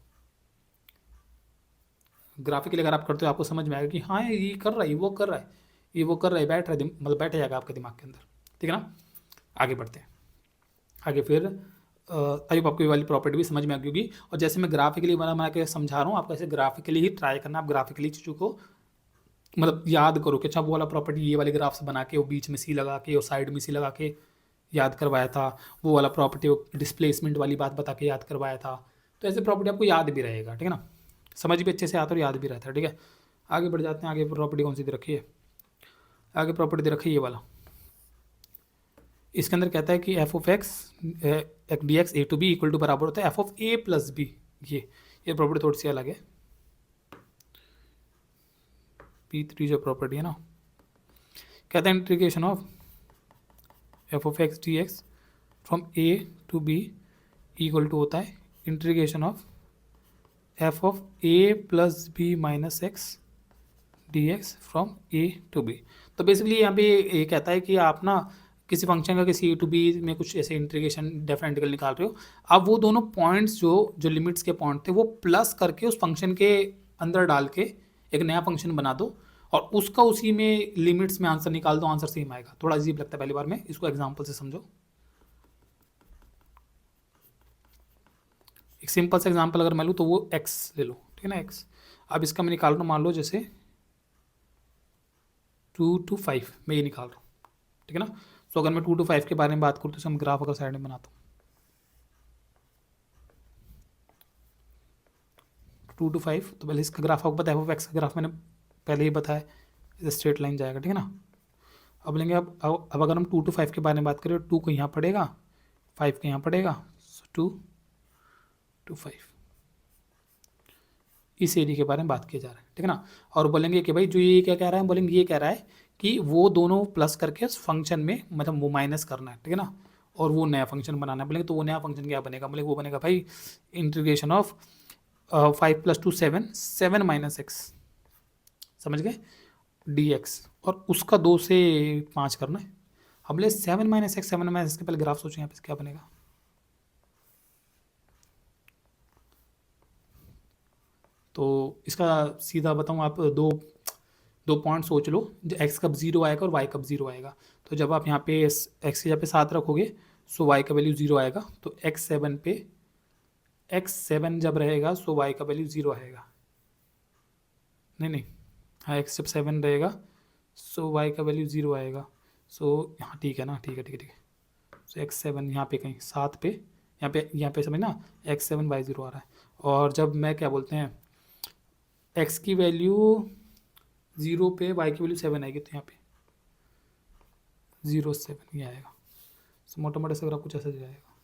ग्राफिकली अगर आप करते हो आपको समझ में आएगा कि हाँ ये कर रहा है, ये वो कर रहा है, ये वो कर रहा है, बैठ रहा है, मतलब बैठ जाएगा आपके दिमाग के अंदर, ठीक है ना। आगे बढ़ते हैं। आगे फिर आई होप आपको ये वाली प्रॉपर्टी भी समझ में आ गई होगी। और जैसे मैं ग्राफिकली बना के समझा रहा हूँ, आपको ऐसे ग्राफिकली ही ट्राई करना, आप ग्राफिकली चीज़ों को मतलब याद करो कि अच्छा वो वाला प्रॉपर्टी ये वाले ग्राफ से बना के वो बीच में सी लगा के और साइड में सी लगा के याद करवाया था, वो वाला प्रॉपर्टी वो डिस्प्लेसमेंट वाली बात बता के याद करवाया था। तो ऐसे प्रॉपर्टी आपको याद भी रहेगा, ठीक है ना, समझ भी अच्छे से आता और याद भी रहता है, ठीक है। आगे बढ़ जाते हैं। आगे प्रॉपर्टी कौन सी दे रखी है? आगे प्रॉपर्टी दे रखी है ये वाला। इसके अंदर कहता है कि f of x D x A to b equal to बराबर होता है F of a plus b. ये प्रॉपर्टी थोड़ी सी अलग है। P3 जो प्रॉपर्टी है ना, कहता है integration of F of x D x from A to b equal to होता है integration of F of a plus b minus x D x from A to b. तो बेसिकली यहाँ पे ये कहता है कि आप ना किसी फंक्शन का किसी ए टू बी में कुछ ऐसे इंटीग्रेशन डेफिनेट इंटीग्रल निकाल रहे हो, आप वो दोनों पॉइंट्स जो लिमिट्स के पॉइंट थे वो प्लस करके उस फंक्शन के अंदर डाल के एक नया फंक्शन बना दो और उसका उसी में लिमिट्स में आंसर निकाल दो, आंसर सेम आएगा। थोड़ा अजीब लगता है पहली बार में, इसको एग्जाम्पल से समझो। एक सिंपल सा एग्जाम्पल अगर मैं लूँ तो वो एक्स ले लो, ठीक है ना, एक्स। अब इसका मैं निकाल रहा हूँ, मान लो जैसे 2 to 5 मैं ये निकाल रहा हूँ, ठीक है ना। तो अगर मैं 2 to 5 के बारे में बात करूँ तो हम ग्राफ अगर साइड में बनाता हूँ, 2 to 5, तो पहले इसका ग्राफ आपको पता है, एफ ऑफ एक्स का ग्राफ मैंने पहले ही बताया, इसे स्ट्रेट लाइन जाएगा, ठीक है ना। अब लेंगे अब अगर हम 2 to 5 के बारे में बात करें, 2 को यहाँ पड़ेगा, 5 को यहाँ पड़ेगा, 2 to 5 इस एरिया के बारे में बात किया जा रहा है, ठीक है ना। और बोलेंगे कि भाई जो ये क्या कह रहा है, बोलेंगे ये कह रहा है कि वो दोनों प्लस करके उस फंक्शन में मतलब वो माइनस करना है, ठीक है ना, और वो नया फंक्शन बनाना है। बोलेंगे तो वो नया फंक्शन क्या बनेगा? बोलेंगे वो बनेगा भाई इंटीग्रेशन ऑफ 5 + 2 7 7 माइनस एक्स, समझ गए, डी एक्स, और उसका 2 से 5 करना है। हम बोले 7 माइनस एक्स, 7 माइनस एक्स के पहले ग्राफ सोचो यहाँ पे क्या बनेगा। तो इसका सीधा बताऊँ, आप दो पॉइंट सोच लो, एक्स कब जीरो आएगा और वाई कब जीरो आएगा। तो जब आप यहाँ पे एक्स की जगह पे 7 रखोगे सो वाई का वैल्यू जीरो आएगा। तो x7 जब रहेगा सो वाई का वैल्यू जीरो आएगा। नहीं, हाँ, एक्स जब 7 रहेगा सो वाई का वैल्यू जीरो आएगा। सो हाँ ठीक है ना, ठीक है। सो x7 यहाँ पे कहीं 7 पे, यहाँ पे समझ ना, x7 y0 आ रहा है। और जब मैं क्या बोलते हैं x की वैल्यू 0 पे y की वैल्यू 7 आएगी, तो यहाँ पे 0 7 ये आएगा। सो मोटा मोटा से अगर कुछ ऐसा जाएगा,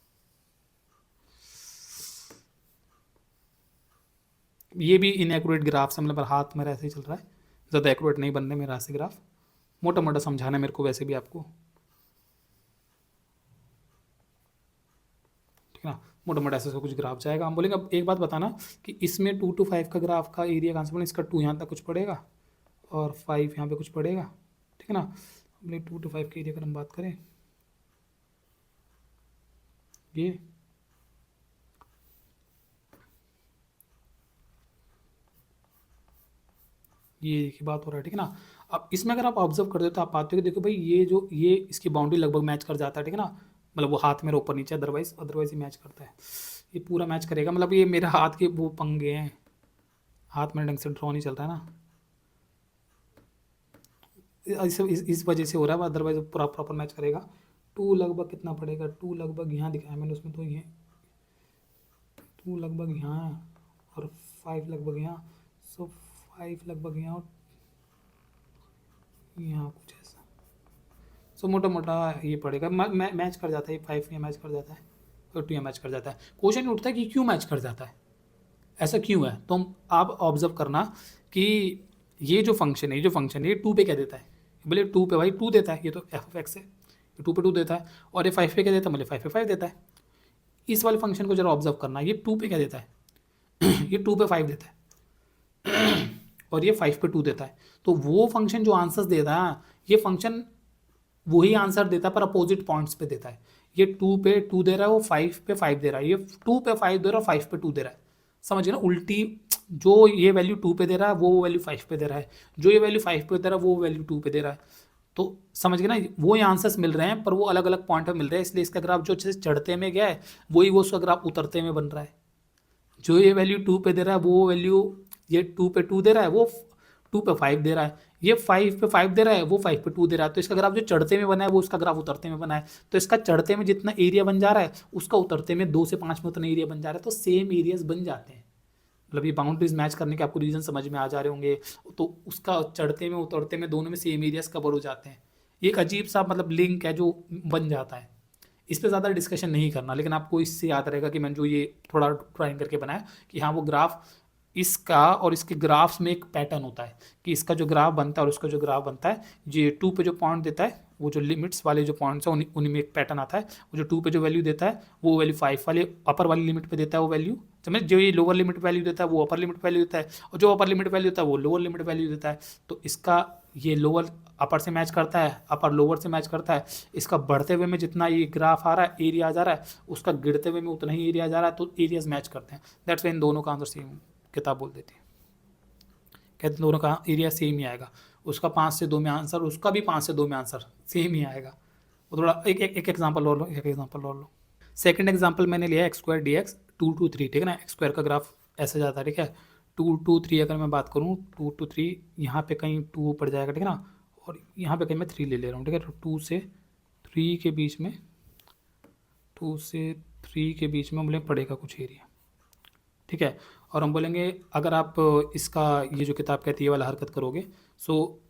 ये भी इनएक्यूरेट ग्राफ से मतलब हाथ मेरा ऐसे ही चल रहा है, ज़्यादा एक्यूरेट नहीं बनने मेरा ऐसे ग्राफ, मोटा मोटा समझाना है मेरे को वैसे भी आपको, ठीक है ना। मोटा मोटा ऐसे कुछ ग्राफ जाएगा। हम बोलेंगे अब एक बात बताना कि इसमें 2 to 5 का ग्राफ का एरिया कहाँ से बोले, इसका 2 यहाँ तक कुछ पड़ेगा और 5 यहाँ पे कुछ पड़ेगा, ठीक है ना। बोले 2 to 5 के एरिया अगर हम बात करें, ये की बात हो रहा है, ठीक है ना। अब इसमें अगर आप ऑब्जर्व करते हो तो आप पाते हो कि देखो भाई ये इसकी बाउंड्री लगभग मैच कर जाता है, ठीक है ना। मतलब वो हाथ मेरा ऊपर नीचे अदरवाइज ये मैच करता है, ये पूरा मैच करेगा। मतलब ये मेरे हाथ के वो पंगे हैं, हाथ मेरा ढंग से ड्रॉ नहीं चलता है ना, इस वजह से हो रहा है, अदरवाइज पूरा प्रॉपर मैच करेगा। 2 लगभग कितना पड़ेगा, 2 लगभग यहाँ दिखाया मैंने उसमें, तो ये 2 लगभग यहाँ और 5 लगभग यहाँ, सो 5 लगभग यहाँ और यहाँ कुछ ऐसा। सो मोटा मोटा ये पड़ेगा, मैच कर जाता है, 5 यहाँ मैच कर जाता है और 2 यहाँ मैच कर जाता है। क्वेश्चन उठता है कि क्यों मैच कर जाता है, ऐसा क्यों है। तो आप ऑब्जर्व करना कि ये जो फंक्शन है ये 2 पे क्या देता है, बोले 2 पे भाई 2 देता है, ये तो एफ ऑफ एक्स है, ये 2 पे 2 देता है। और ये 5 पे क्या देता है, बोले 5 पे 5 देता है। इस वाले फंक्शन को जरा ऑब्जर्व करना, ये 2 पे क्या देता है ये 2 पे 5 देता है और ये 5 पे 2 देता है। तो वो फंक्शन जो आंसर्स देता है, ये फंक्शन वही आंसर देता है पर अपोजिट पॉइंट्स पे देता है। ये 2 पे 2 दे रहा है, वो 5 पे 5 दे रहा है। ये 2 पे 5 दे रहा है, 5 पे 2 दे रहा है, समझिए ना। उल्टी, जो ये वैल्यू 2 पे दे रहा है वो वैल्यू 5 पे दे रहा है, जो ये वैल्यू 5 पे दे रहा है वो वैल्यू 2 पे दे रहा है। तो समझ गए ना, वो आंसर्स मिल रहे हैं पर वो अलग अलग पॉइंट पे मिल रहे हैं, इसलिए इसका ग्राफ जो चढ़ते में गया है वही वो उसका ग्राफ उतरते में बन रहा है। जो ये वैल्यू 2 पे दे रहा है वो वैल्यू ये 2 पे 2 दे रहा है, वो 2 पे 5 दे रहा है, ये 5 पे 5 दे रहा है, वो 5 पे 2 दे रहा है। तो इसका ग्राफ जो चढ़ते में बना है वो उसका ग्राफ उतरते में बना है। तो इसका चढ़ते में जितना एरिया बन जा रहा है उसका उतरते में 2 से 5 में उतना एरिया बन जा रहा है। तो सेम एरियाज बन जाते हैं। मतलब ये बाउंड्रीज मैच करने के आपको रीजन समझ में आ जा रहे होंगे। तो उसका चढ़ते में उतरते में दोनों में सेम एरियाज कवर हो जाते हैं। ये एक अजीब सा मतलब लिंक है जो बन जाता है। इस पर ज़्यादा डिस्कशन नहीं करना, लेकिन आपको इससे याद रहेगा कि मैंने जो ये थोड़ा ड्राइंग करके बनाया कि हाँ वो ग्राफ इसका और इसके ग्राफ्स में एक पैटर्न होता है कि इसका जो ग्राफ बनता है और उसका जो ग्राफ बनता है, ये 2 पे जो पॉइंट देता है वो जो लिमिट्स वाले जो पॉइंट्स हैं उन्हीं में एक पैटर्न आता है। वो जो 2 पे जो वैल्यू देता है वो वैल्यू 5 वाले अपर वाली लिमिट पे देता है वो वैल्यू, समझ, जो ये लोअर लिमिट वैल्यू देता है वो अपर लिमिट वैल्यू देता है, और जो अपर लिमिट वैल्यू देता है वो लोअर लिमिट वैल्यू देता है। तो इसका ये लोअर अपर से मैच करता है, अपर लोअर से मैच करता है। इसका बढ़ते हुए में जितना ये ग्राफ आ रहा है, एरिया जा रहा है, उसका गिरते हुए में उतना ही एरिया जा रहा है। तो एरियाज मैच करते हैं। दैट्स वाई इन दोनों का आंसर सेम किताब बोल देती है, कहते दोनों का एरिया सेम ही आएगा। उसका 5 से 2 में आंसर, उसका भी 5 से 2 में आंसर सेम ही आएगा। वो थोड़ा एक एग्जाम्पल और लो, एक एग्जाम्पल और लो। सेकंड एग्जाम्पल मैंने लिया x square D x 2 to 3, ठीक है ना। एक्स स्क्वायर का ग्राफ ऐसे जाता है, ठीक है। 2 to 3 अगर मैं बात करूँ 2 to 3, यहाँ पे कहीं 2 पड़ जाएगा, ठीक है ना, और यहाँ पे कहीं मैं 3 ले रहा हूँ, ठीक है। तो 2 से 3 के बीच में, 2 से 3 के बीच में बोले पड़ेगा कुछ एरिया, ठीक है। और हम बोलेंगे अगर आप इसका ये जो किताब कहती है वाला हरकत करोगे, सो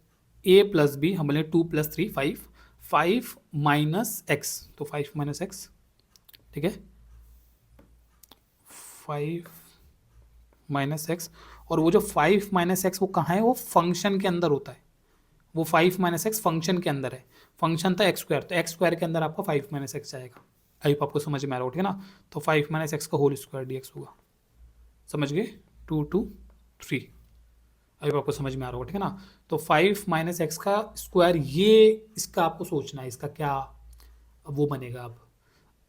a प्लस बी, हम बोलेंगे 2 + 3 5, 5 - x, तो 5 - x, ठीक है, 5 - x। और वो जो 5 - x वो कहाँ है, वो फंक्शन के अंदर होता है। वो 5 - x फंक्शन के अंदर है। फंक्शन था एक्स स्क्वायर, तो एक्स स्क्वायर के अंदर आपका 5 - x जाएगा। आई आपको समझ में आ रहा हो, ठीक है ना। तो 5 - x का होल स्क्वायर डी एक्स होगा, समझ गए, 2 to 3। अभी आपको समझ में आ रहा होगा, ठीक है ना। तो 5 - x का स्क्वायर, ये इसका आपको सोचना है, इसका क्या वो बनेगा। आप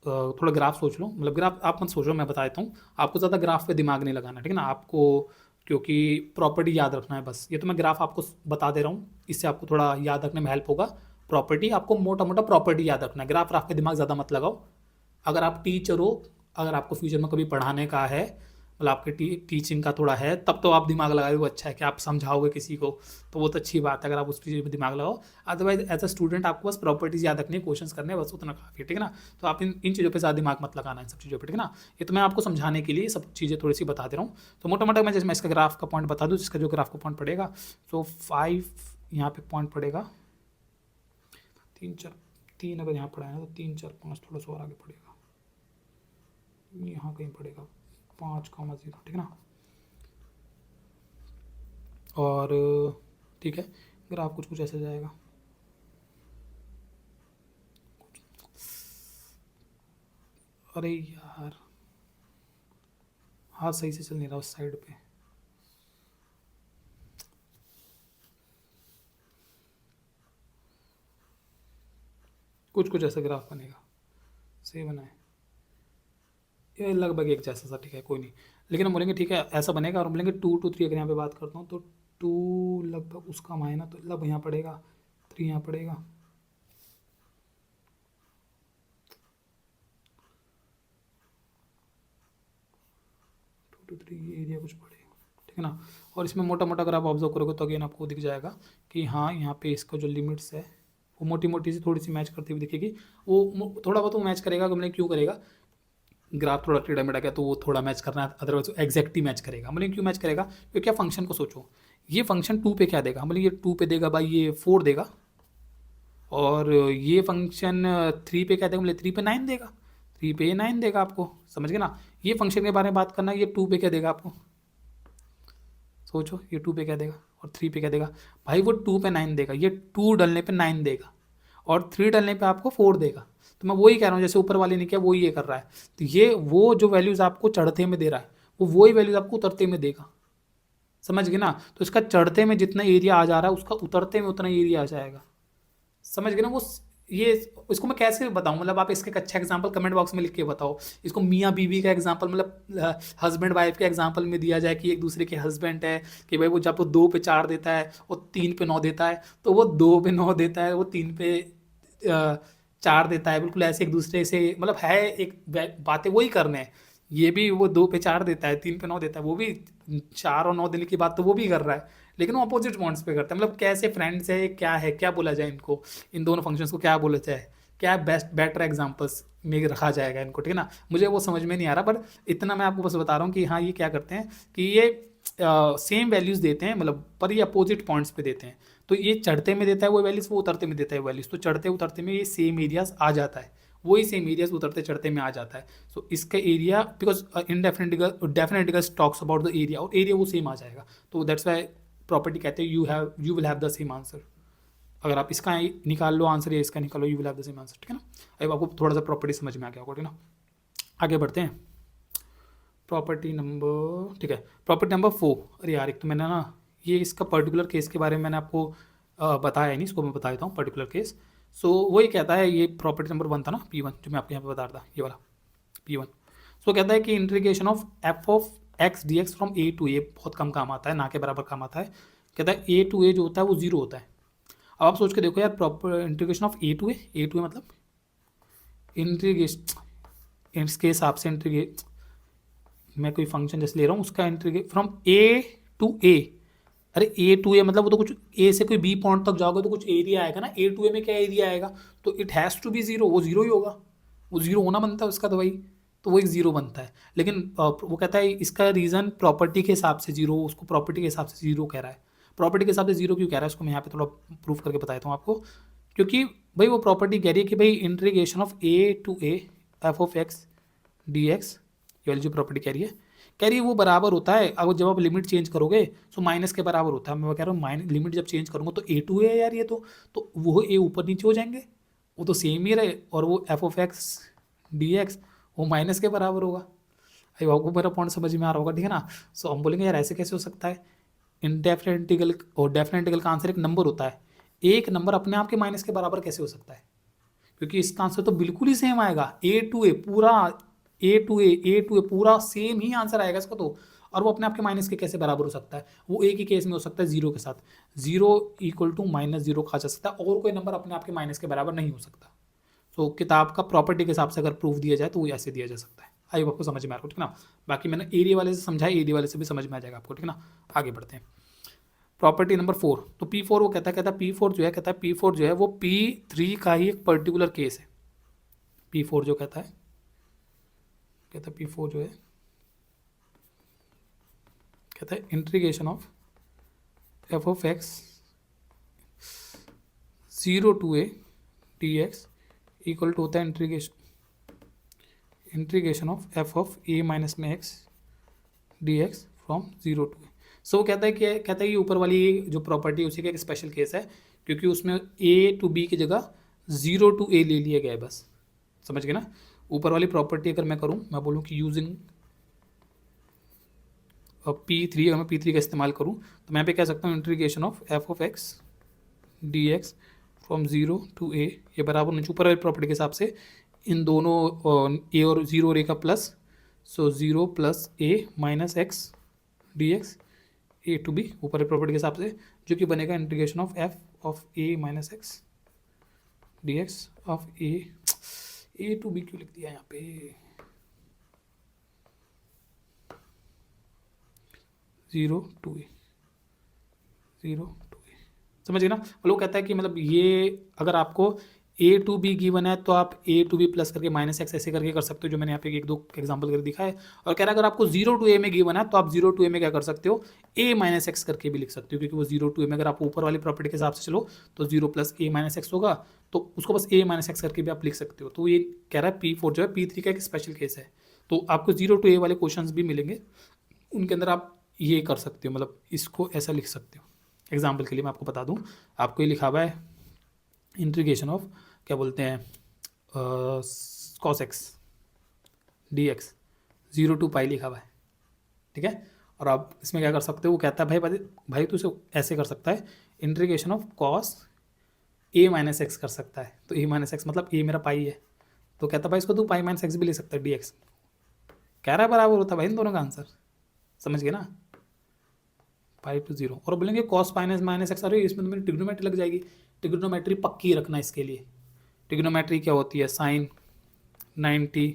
थोड़ा ग्राफ सोच लो, मतलब ग्राफ आप मत सोचो, मैं बता देता हूँ आपको। ज़्यादा ग्राफ पे दिमाग नहीं लगाना, ठीक है ना आपको, क्योंकि प्रॉपर्टी याद रखना है बस। ये तो मैं ग्राफ आपको बता दे रहा हूँ, इससे आपको थोड़ा याद रखने में हेल्प होगा। प्रॉपर्टी आपको मोटा मोटा प्रॉपर्टी याद रखना है, ग्राफ राफ पे दिमाग ज़्यादा मत लगाओ। अगर आप टीचर हो, अगर आपको फ्यूचर में कभी पढ़ाने का है, मतलब आपके टीचिंग का थोड़ा है, तब तो आप दिमाग लगाए, वो अच्छा है कि आप समझाओगे किसी को, तो वो तो अच्छी बात है अगर आप उस चीज़ पर दिमाग लगाओ। अदरवाइज एज अ स्टूडेंट आपको बस प्रॉपर्टीज याद रखनी है, क्वेश्चंस करने हैं, बस उतना काफ़ी है, ठीक है ना। तो आप इन चीज़ों पे ज़्यादा दिमाग मत लगाना, इन सब चीज़ों पे, ठीक है ना। ये तो मैं आपको समझाने के लिए सब चीज़ें थोड़ी सी बता दे रहा हूँ। तो मोटा मोटा मैं जैसे मैं इसका ग्राफ का पॉइंट बता दूँ, जिसका जो ग्राफ का पॉइंट पड़ेगा, सो 5 यहाँ पे पॉइंट पड़ेगा, 3 4 3 अगर यहाँ पड़ा है ना, तो 3 4 5 थोड़ा सा और आगे पड़ेगा, यहाँ कहीं पड़ेगा 5,0, ठीक है ना। और ठीक है, ग्राफ कुछ कुछ ऐसे जाएगा। अरे यार, हाथ सही से चल नहीं रहा उस साइड पे। कुछ कुछ ऐसा ग्राफ बनेगा, सही बना है ये लगभग एक जैसा सा, ठीक है कोई नहीं। लेकिन हम बोलेंगे ठीक है ऐसा बनेगा, और हम बोलेंगे 2 to 3 अगर यहाँ पे बात करता हूँ, तो 2 लगभग उसका मायना तो लगभग यहाँ पड़ेगा, 3 यहाँ पड़ेगा, 2 to 3 ये एरिया कुछ पड़ेगा, ठीक है ना। और इसमें मोटा मोटा अगर आप ऑब्जर्व करोगे तो अगेन आपको दिख जाएगा कि हाँ यहाँ पे इसका जो लिमिट्स है वो मोटी मोटी सी थोड़ी सी मैच करती हुई दिखेगी। वो थोड़ा बहुत वो मैच करेगा, हमने क्यों करेगा, ग्राफ थोड़ा टेढ़ा मेढ़ा गया तो वो थोड़ा मैच करना है, अदरवाइज एग्जैक्ट ही मैच करेगा। मतलब क्यों मैच करेगा, क्योंकि क्या फंक्शन को सोचो, ये फंक्शन 2 पे क्या देगा, मतलब ये 2 पे देगा भाई ये 4 देगा, और ये फंक्शन 3 पे क्या देगा, मतलब 3 पे 9 देगा, 3 पे ये 9 देगा आपको, समझ गए ना। ये फंक्शन के बारे में बात करना, ये 2 पे क्या देगा आपको, सोचो ये 2 पे क्या देगा और 3 पे क्या देगा। भाई वो 2 पे 9 देगा, ये 2 डलने पे 9 देगा, और 3 डलने पे आपको 4 देगा। तो मैं वही कह रहा हूँ, जैसे ऊपर वाले ने किया वही ये कर रहा है। तो ये वो जो वैल्यूज़ आपको चढ़ते में दे रहा है वो वही वैल्यूज़ आपको उतरते में देगा, समझ गए ना। तो इसका चढ़ते में जितना एरिया आ जा रहा है उसका उतरते में उतना एरिया आ जाएगा, समझ गए ना। वो ये इसको मैं कैसे बताऊं, मतलब आप इसके एक अच्छा एग्जांपल कमेंट बॉक्स में लिख के बताओ। इसको मियाँ बीवी का एग्जांपल, मतलब हस्बैंड वाइफ के एग्जांपल में दिया जाए कि एक दूसरे के हस्बैंड है, कि भाई वो जब वो 2 पे 4 देता है वो 3 पे 9 देता है, तो वो 2 पे 9 देता है, वो 3 पे 4 देता है, बिल्कुल ऐसे एक दूसरे से, मतलब है एक बातें वही करने हैं। ये भी वो 2 पे 4 देता है, 3 पे 9 देता है, वो भी 4 और 9 देने की बात तो वो भी कर रहा है, लेकिन वो अपोजिट पॉइंट्स पे करता है। मतलब कैसे फ्रेंड्स है, क्या बोला जाए इनको, इन दोनों फंक्शंस को क्या बोला जाए, क्या बेटर एग्जांपल्स में रखा जाएगा इनको, ठीक है ना। मुझे वो समझ में नहीं आ रहा, पर इतना मैं आपको बस बता रहा हूँ कि हाँ ये क्या करते हैं कि ये सेम वैल्यूज़ देते हैं, मतलब पर ये अपोजिट पॉइंट्स पे देते हैं। तो ये चढ़ते में देता है वो वैल्यूज़, वो उतरते में देता है वैल्यूज़, तो चढ़ते उतरते में ये सेम एरियाज आ जाता है, वही सेम एरियाज उतरते चढ़ते में आ जाता है। सो इसका area, because definite talks about the area, और एरिया वो सेम आ जाएगा, तो दैट्स वाई प्रॉपर्टी कहते हैं you will have the same answer. अगर आप इसका निकाल लो आंसर या इसका निकालो, you will have the same answer, ठीक है ना। अब आपको थोड़ा सा प्रॉपर्टी समझ में आ गया होगा, ठीक है ना। आगे बढ़ते हैं। प्रॉपर्टी नंबर, ठीक है, प्रॉपर्टी नंबर 4। अरे यार, एक तो मैंने ना ये इसका पर्टिकुलर केस के बारे में मैंने आपको बताया ही नहीं, इसको मैं बता देता हूँ पर्टिकुलर केस। सो वही कहता है, ये प्रॉपर्टी नंबर 1 था ना, P1, जो मैं आपको यहाँ पे बता रहा था, ये वाला P1। सो कहता है कि integration of F of x D x from A to A, बहुत कम काम आता है, ना के बराबर काम आता है। कहता है ए टू ए जो होता है वो 0 होता है। अब आप सोच के देखो यार, proper integration of A to A मतलब इंटीग्रेशन, इसके हिसाब से इंटीग्रेट, मैं कोई फंक्शन जैसे ले रहा हूँ उसका इंटीग्रेट फ्रॉम ए टू ए। अरे ए टू ए मतलब वो तो कुछ ए से कोई बी पॉइंट तक जाओगे तो कुछ एरिया आएगा ना, ए टू ए में क्या एरिया आएगा, तो it has to be zero, वो जीरो ही होगा, वो जीरो होना बनता है उसका, तो भाई तो वो एक जीरो बनता है। लेकिन वो कहता है इसका रीज़न प्रॉपर्टी के हिसाब से जीरो, उसको प्रॉपर्टी के हिसाब से जीरो कह रहा है। प्रॉपर्टी के हिसाब से जीरो क्यों कह रहा है, उसको मैं यहाँ पे थोड़ा प्रूफ करके बताता हूँ आपको। क्योंकि भाई वो प्रॉपर्टी कह रही है कि भाई integration of A to a f of x D x, ये वाली जो प्रॉपर्टी कह रही है वो बराबर होता है, अगर जब आप लिमिट चेंज करोगे तो माइनस के बराबर होता है। मैं कह रहा हूँ माइनस लिमिट जब चेंज करूँगा तो ए टू है यार, ये तो वो ए ऊपर नीचे हो जाएंगे, वो तो सेम ही रहे, और वो F of x D x वो माइनस के बराबर होगा। अरे आपको मेरा पॉइंट समझ में आ रहा होगा, ठीक है ना। सो हम बोलेंगे यार ऐसे कैसे हो सकता है, इनडेफिनेट इंटीग्रल और डेफिनेट इंटीग्रल का आंसर एक नंबर होता है, एक नंबर अपने आप के माइनस के बराबर कैसे हो सकता है, क्योंकि इसका आंसर तो बिल्कुल ही सेम आएगा, ए टू ए पूरा, ए टू ए पूरा सेम ही आंसर आएगा इसका तो। और वो अपने आप के माइनस के कैसे बराबर हो सकता है, वो एक ही केस में हो सकता है जीरो के साथ, zero equal to minus zero कहा जा सकता है, और कोई नंबर अपने आप के माइनस के बराबर नहीं हो सकता। तो किताब का प्रॉपर्टी के हिसाब से अगर प्रूफ दिया जाए तो वो ऐसे दिया जा सकता है। आई आपको समझ में आ रहा है, ठीक है ना। बाकी मैंने एरिया वाले से समझा, एरिया वाले से भी समझ में आ जाएगा आपको, ठीक है ना। आगे बढ़ते हैं। प्रॉपर्टी नंबर 4, तो P4 वो कहता है P4 जो है, कहता है P4 जो है वो P3 का ही एक पर्टिकुलर केस है। P4 जो कहता है P4 जो है कहता है integration of F of X 0 to A D x equal to होता है integration of F of A minus में X D x from 0 to A. So कहता है कि ऊपर वाली जो प्रॉपर्टी है उसी का एक स्पेशल केस है, क्योंकि उसमें ए टू बी की जगह 0 टू ए ले लिया गया है, बस समझ गए ना। ऊपर वाली प्रॉपर्टी अगर मैं करूँ, मैं बोलूँ कि यूजिंग P3, अगर मैं P3 का इस्तेमाल करूँ तो मैं यहाँ पे कह सकता हूँ integration of F of x D x from 0 to A, ये बराबर नीचे ऊपर वाली प्रॉपर्टी के हिसाब से इन दोनों ए और 0 और ए का plus, so 0 plus a minus x D x A to b, ऊपर वाली प्रॉपर्टी के हिसाब से, जो कि बनेगा integration of F of A minus x D x of A to b क्यों लिख दिया यहाँ पे, 0 टू ए, 0 टू ए, समझिए ना। लोग कहता है कि मतलब ये अगर आपको ए टू बी गिवन है तो आप ए टू बी प्लस करके माइनस एक्स ऐसे करके कर सकते हो, जो मैंने यहाँ पे एक दो एग्जांपल करके दिखा है। और कह रहा है अगर आपको 0 टू ए में गिवन है तो आप 0 टू ए में क्या कर सकते हो, ए माइनस एक्स करके भी लिख सकते हो, क्योंकि वो 0 टू ए में अगर आप ऊपर वाली प्रॉपर्टी के हिसाब से चलो तो 0 प्लस ए माइनस एक्स होगा, तो उसको बस ए माइनस एक्स करके भी आप लिख सकते हो। तो ये कह रहा है P4 जो है P3 का एक स्पेशल केस है। तो आपको 0 टू ए वाले क्वेश्चन भी मिलेंगे, उनके अंदर आप ये कर सकते हो, मतलब इसको ऐसा लिख सकते हो। एग्जाम्पल के लिए मैं आपको बता दूँ, आपको ये लिखा हुआ है इंटीग्रेशन ऑफ क्या बोलते हैं cos X D x 0 to pi लिखा हुआ है, ठीक है। और आप इसमें क्या कर सकते हो, वो कहता है भाई तू इसे ऐसे कर सकता है integration of cos A minus x कर सकता है, तो ए माइनस एक्स मतलब ए मेरा पाई है, तो कहता भाई इसको तू पाई माइनस एक्स भी ले सकता है डी एक्स, कह रहा है बराबर होता है भाई इन दोनों का आंसर, समझ गए ना, पाई टू जीरो। और बोलेंगे कॉस माइनस माइनस एक्स, अरे इसमें तो मेरी ट्रिग्नोमेट्री लग जाएगी, ट्रिग्नोमेट्री पक्की रखना इसके लिए। ट्रिग्नोमेट्री क्या होती है, साइन 90,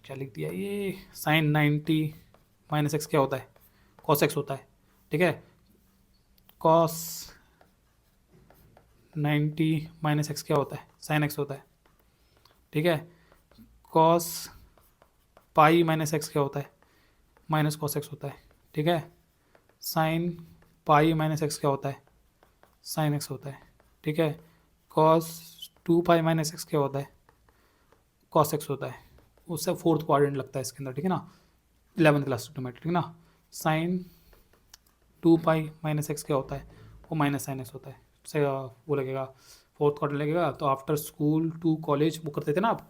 क्या लिख दिया ये, साइन 90 माइनस एक्स क्या होता है, कॉस एक्स होता है, ठीक है, कॉस 90 माइनस एक्स क्या होता है, साइन एक्स होता है, ठीक है, कॉस पाई माइनस एक्स क्या होता है, माइनस कॉस एक्स होता है, ठीक है, साइन पाई माइनस एक्स क्या होता है, साइन एक्स होता है, ठीक है, कॉस 2 पाई माइनस एक्स क्या होता है, कॉस एक्स होता है, उससे फोर्थ क्वाड्रेंट लगता है इसके अंदर, ठीक है ना, 11th क्लास ट्रिग्नोमेट्री, ठीक है ना। साइन 2 पाई माइनस एक्स क्या होता है, वो माइनस साइन एक्स होता है, से वो लगेगा फोर्थ क्वाड्रेंट लगेगा। तो आफ्टर स्कूल टू कॉलेज वो करते थे ना आप,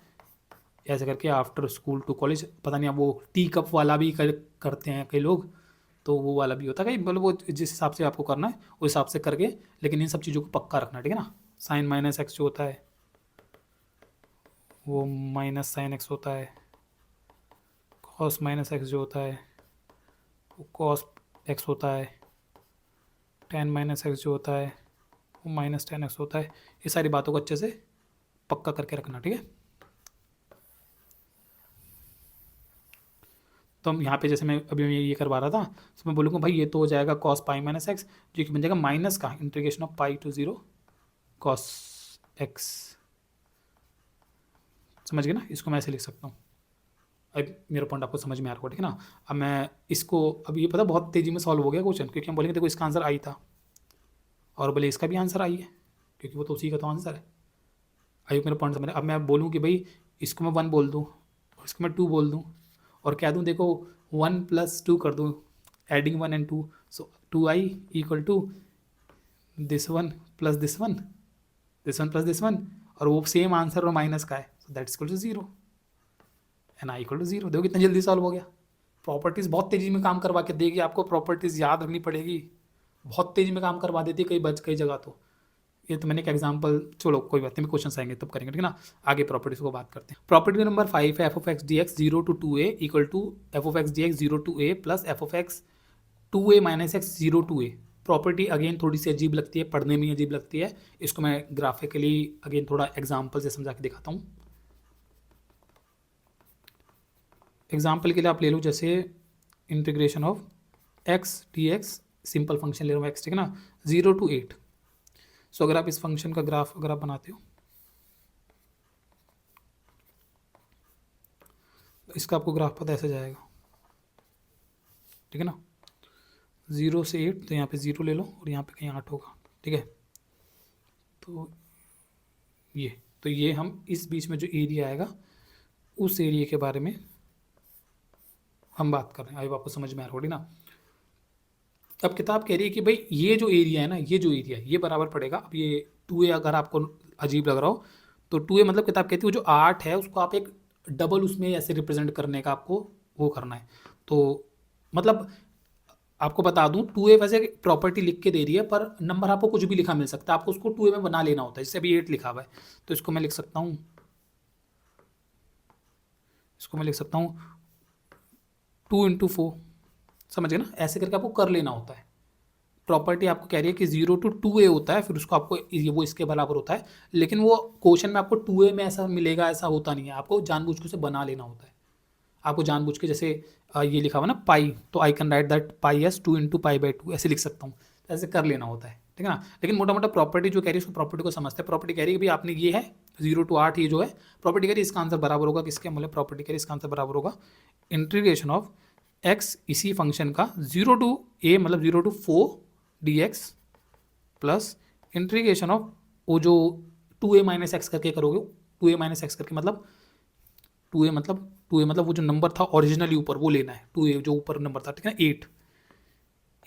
ऐसे करके आफ्टर स्कूल टू कॉलेज, पता नहीं आप वो टी कप वाला भी करते हैं कई लोग, तो वो वाला भी होता है कहीं, मतलब वो जिस हिसाब से आपको करना है उस हिसाब से करके, लेकिन इन सब चीज़ों को पक्का रखना, ठीक है ना। साइन माइनस एक्स जो होता है वो माइनस साइन एक्स होता है, कॉस माइनस एक्स जो होता है वो कॉस एक्स होता है, टेन माइनस एक्स जो होता है वो माइनस टेन एक्स होता है। ये सारी बातों को अच्छे से पक्का करके रखना, ठीक है। तो हम यहाँ पे जैसे मैं अभी ये करवा रहा था, तो मैं बोलूँगा भाई ये तो हो जाएगा कॉस पाई माइनस एक्स, जो कि बन जाएगा माइनस का integration of pi to zero cos x, समझ गए ना। इसको मैं ऐसे लिख सकता हूँ, अब मेरा पॉइंट आपको समझ में आ रहा होगा, ठीक है ना। अब मैं इसको, अब ये पता बहुत तेज़ी में सॉल्व हो गया क्वेश्चन, क्योंकि हम बोलेंगे देखो इसका आंसर आई था, और बोले इसका भी आंसर आई है, क्योंकि वो तो उसी का तो आंसर है। आई मेरा पॉइंट समझ। अब मैं बोलूँ कि भाई इसको मैं 1 बोल दूँ और इसको मैं 2 बोल दूँ, और कह दूँ देखो 1 + 2 कर दूँ, adding 1 and 2, so 2i equal to this 1 + this 1, this 1 + this 1, और वो सेम आंसर और माइनस का है, so that equal to 0 and I equal to 0। देखो कितना जल्दी सॉल्व हो गया। प्रॉपर्टीज़ बहुत तेज़ी में काम करवा के देगी आपको, प्रॉपर्टीज़ याद रखनी पड़ेगी, बहुत तेज़ी में काम करवा देती है कई जगह। तो ये तो मैंने एक एग्जांपल, चलो कोई बात नहीं, क्वेश्चन आएंगे तब करेंगे, ठीक है ना। आगे प्रॉपर्टीज को बात करते हैं। प्रॉपर्टी नंबर 5 है, F of x D x 0 to 2a equal to f of x D x 0 to a plus F of x 2a minus x 0 to a। Property again थोड़ी सी अजीब लगती है, पढ़ने में अजीब लगती है, इसको मैं ग्राफिकली अगेन थोड़ा एग्जाम्पल से समझा के दिखाता हूँ। एग्जाम्पल के लिए आप ले लो जैसे integration of x D x, simple function ले लो एक्स, ठीक है ना, 0 to 8। सो अगर आप इस फंक्शन का ग्राफ अगर आप बनाते हो, तो इसका आपको ग्राफ पता ऐसे जाएगा, ठीक है ना, 0 से 8, तो यहाँ पे 0 ले लो और यहाँ पे कहीं 8 होगा, ठीक है। तो ये हम इस बीच में जो एरिया आएगा उस एरिया के बारे में हम बात कर रहे हैं। आई आपको समझ में आ रहा है ना। अब किताब कह रही है कि भाई ये जो एरिया है ना, ये जो एरिया है ये बराबर पड़ेगा, अब ये 2a अगर आपको अजीब लग रहा हो तो 2a मतलब किताब कहती है वो जो 8 है उसको आप एक डबल उसमें ऐसे रिप्रेजेंट करने का आपको वो करना है। तो मतलब आपको बता दूं 2a वैसे प्रॉपर्टी लिख के दे रही है, पर नंबर आपको कुछ भी लिखा मिल सकता है, आपको उसको 2a में बना लेना होता है। जैसे अभी 8 लिखा हुआ है तो इसको मैं लिख सकता हूँ, इसको मैं लिख सकता हूँ 2 × 4, समझ गए ना, ऐसे करके आपको कर लेना होता है। प्रॉपर्टी आपको कह रही है कि 0 to 2a होता है, फिर उसको आपको वो इसके बराबर होता है, लेकिन वो क्वेश्चन में आपको 2a में ऐसा मिलेगा, ऐसा होता नहीं है, आपको जानबूझ के उसे बना लेना होता है। आपको जानबूझ के जैसे ये लिखा हुआ ना पाई, तो I can write that pi S 2 × π/2 ऐसे लिख सकता हूँ, ऐसे कर लेना होता है, ठीक है ना। लेकिन मोटा मोटा प्रॉपर्टी जो कह रही है उसको प्रॉपर्टी को समझते हैं। प्रॉपर्टी कह रही है कि भाई आपने ये है 0 to 8, ये जो है प्रॉपर्टी कह रही है इसका आंसर बराबर होगा किसके, मतलब प्रॉपर्टी कह रही है इसका आंसर बराबर होगा इंटीग्रेशन ऑफ एक्स इसी फंक्शन का 0 to a मतलब 0 to 4 dx plus integration of वो जो 2a माइनस एक्स करके करोगे, 2a माइनस एक्स करके मतलब 2a मतलब वो जो नंबर था ओरिजिनली ऊपर वो लेना है, 2a जो ऊपर नंबर था, ठीक है ना,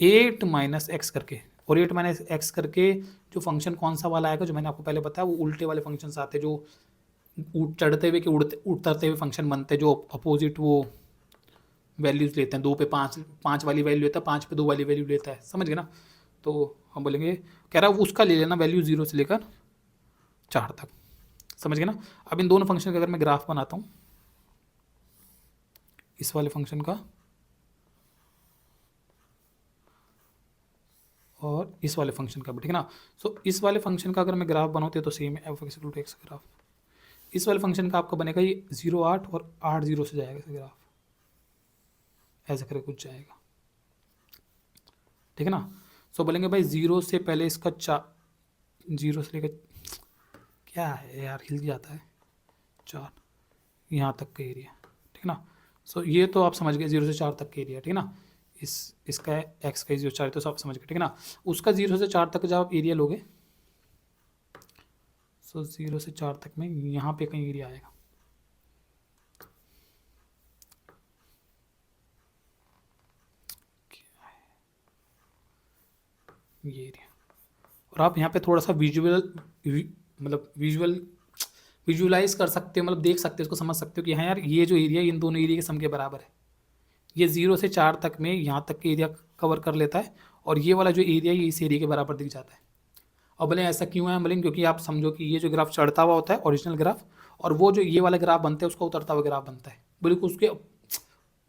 8 माइनस एक्स करके, और 8 माइनस एक्स करके जो फंक्शन कौन सा वाला आएगा जो मैंने आपको पहले बताया, वो उल्टे वाले फंक्शन आते हैं जो चढ़ते हुए के उतरते हुए फंक्शन बनते हैं, जो अपोजिट वो वैल्यूज़ लेते हैं, 2 पे 5 वाली वैल्यू लेता है, 5 पे 2 वाली वैल्यू लेता है, समझ गए ना। तो हम बोलेंगे, कह रहा है उसका ले लेना वैल्यू 0 से लेकर 4 तक, समझ गए ना। अब इन दोनों फंक्शन का अगर मैं ग्राफ बनाता हूँ, इस वाले फंक्शन का और इस वाले फंक्शन का भी, ठीक है ना। सो इस वाले फंक्शन का अगर मैं ग्राफ बनाऊँ तो सेम है f(x = x) ग्राफ। इस वाले फंक्शन का आपका बनेगा ये 0 8 और 8 0 से जाएगा ग्राफ, ऐसा करके कुछ जाएगा, ठीक है ना। सो बोलेंगे भाई 0 से पहले इसका 0 से लेकर, क्या है यार हिल जाता है, 4 यहाँ तक का एरिया, ठीक है ना। सो ये तो आप समझ गए 0 से 4 तक का एरिया, ठीक है ना। इसका है x का 0 4 तो सब समझ गए, ठीक है ना। उसका 0 से 4 तक जब आप एरिया लोगे, सो 0 से 4 तक में यहाँ पे कहीं एरिया आएगा, ये एरिया। और आप यहाँ पे थोड़ा सा मतलब विजुअलाइज कर सकते हो, मतलब देख सकते हो, इसको समझ सकते हो कि हाँ यार ये जो एरिया इन दोनों एरिया के सम के बराबर है। ये 0 से 4 तक में यहाँ तक के एरिया कवर कर लेता है, और ये वाला जो एरिया ये इस एरिया के बराबर दिख जाता है। और बोले ऐसा क्यों है, बोले क्योंकि आप समझो कि ये जो ग्राफ चढ़ता हुआ होता है ओरिजिनल ग्राफ, और वो जो ये वाला ग्राफ बनता है उसका उतरता हुआ ग्राफ बनता है, बिल्कुल उसके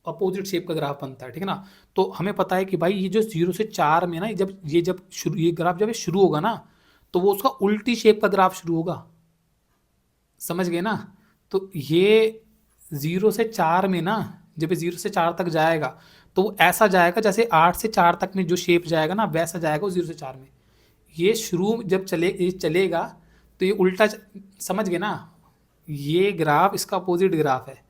अपोजिट शेप का ग्राफ बनता है, ठीक है ना। तो हमें पता है कि भाई ये जो 0 से 4 में ना, ये ग्राफ जब शुरू होगा ना, तो वो उसका उल्टी शेप का ग्राफ शुरू होगा, समझ गए ना। तो ये 0 से 4 में ना, जब ये 0 से 4 तक जाएगा तो वो ऐसा जाएगा जैसे 8 से 4 तक में जो शेप जाएगा ना, वैसा जाएगा वो 0 से 4 में। ये शुरू जब चलेगा तो ये उल्टा समझ गए ना, ये ग्राफ इसका अपोजिट ग्राफ है।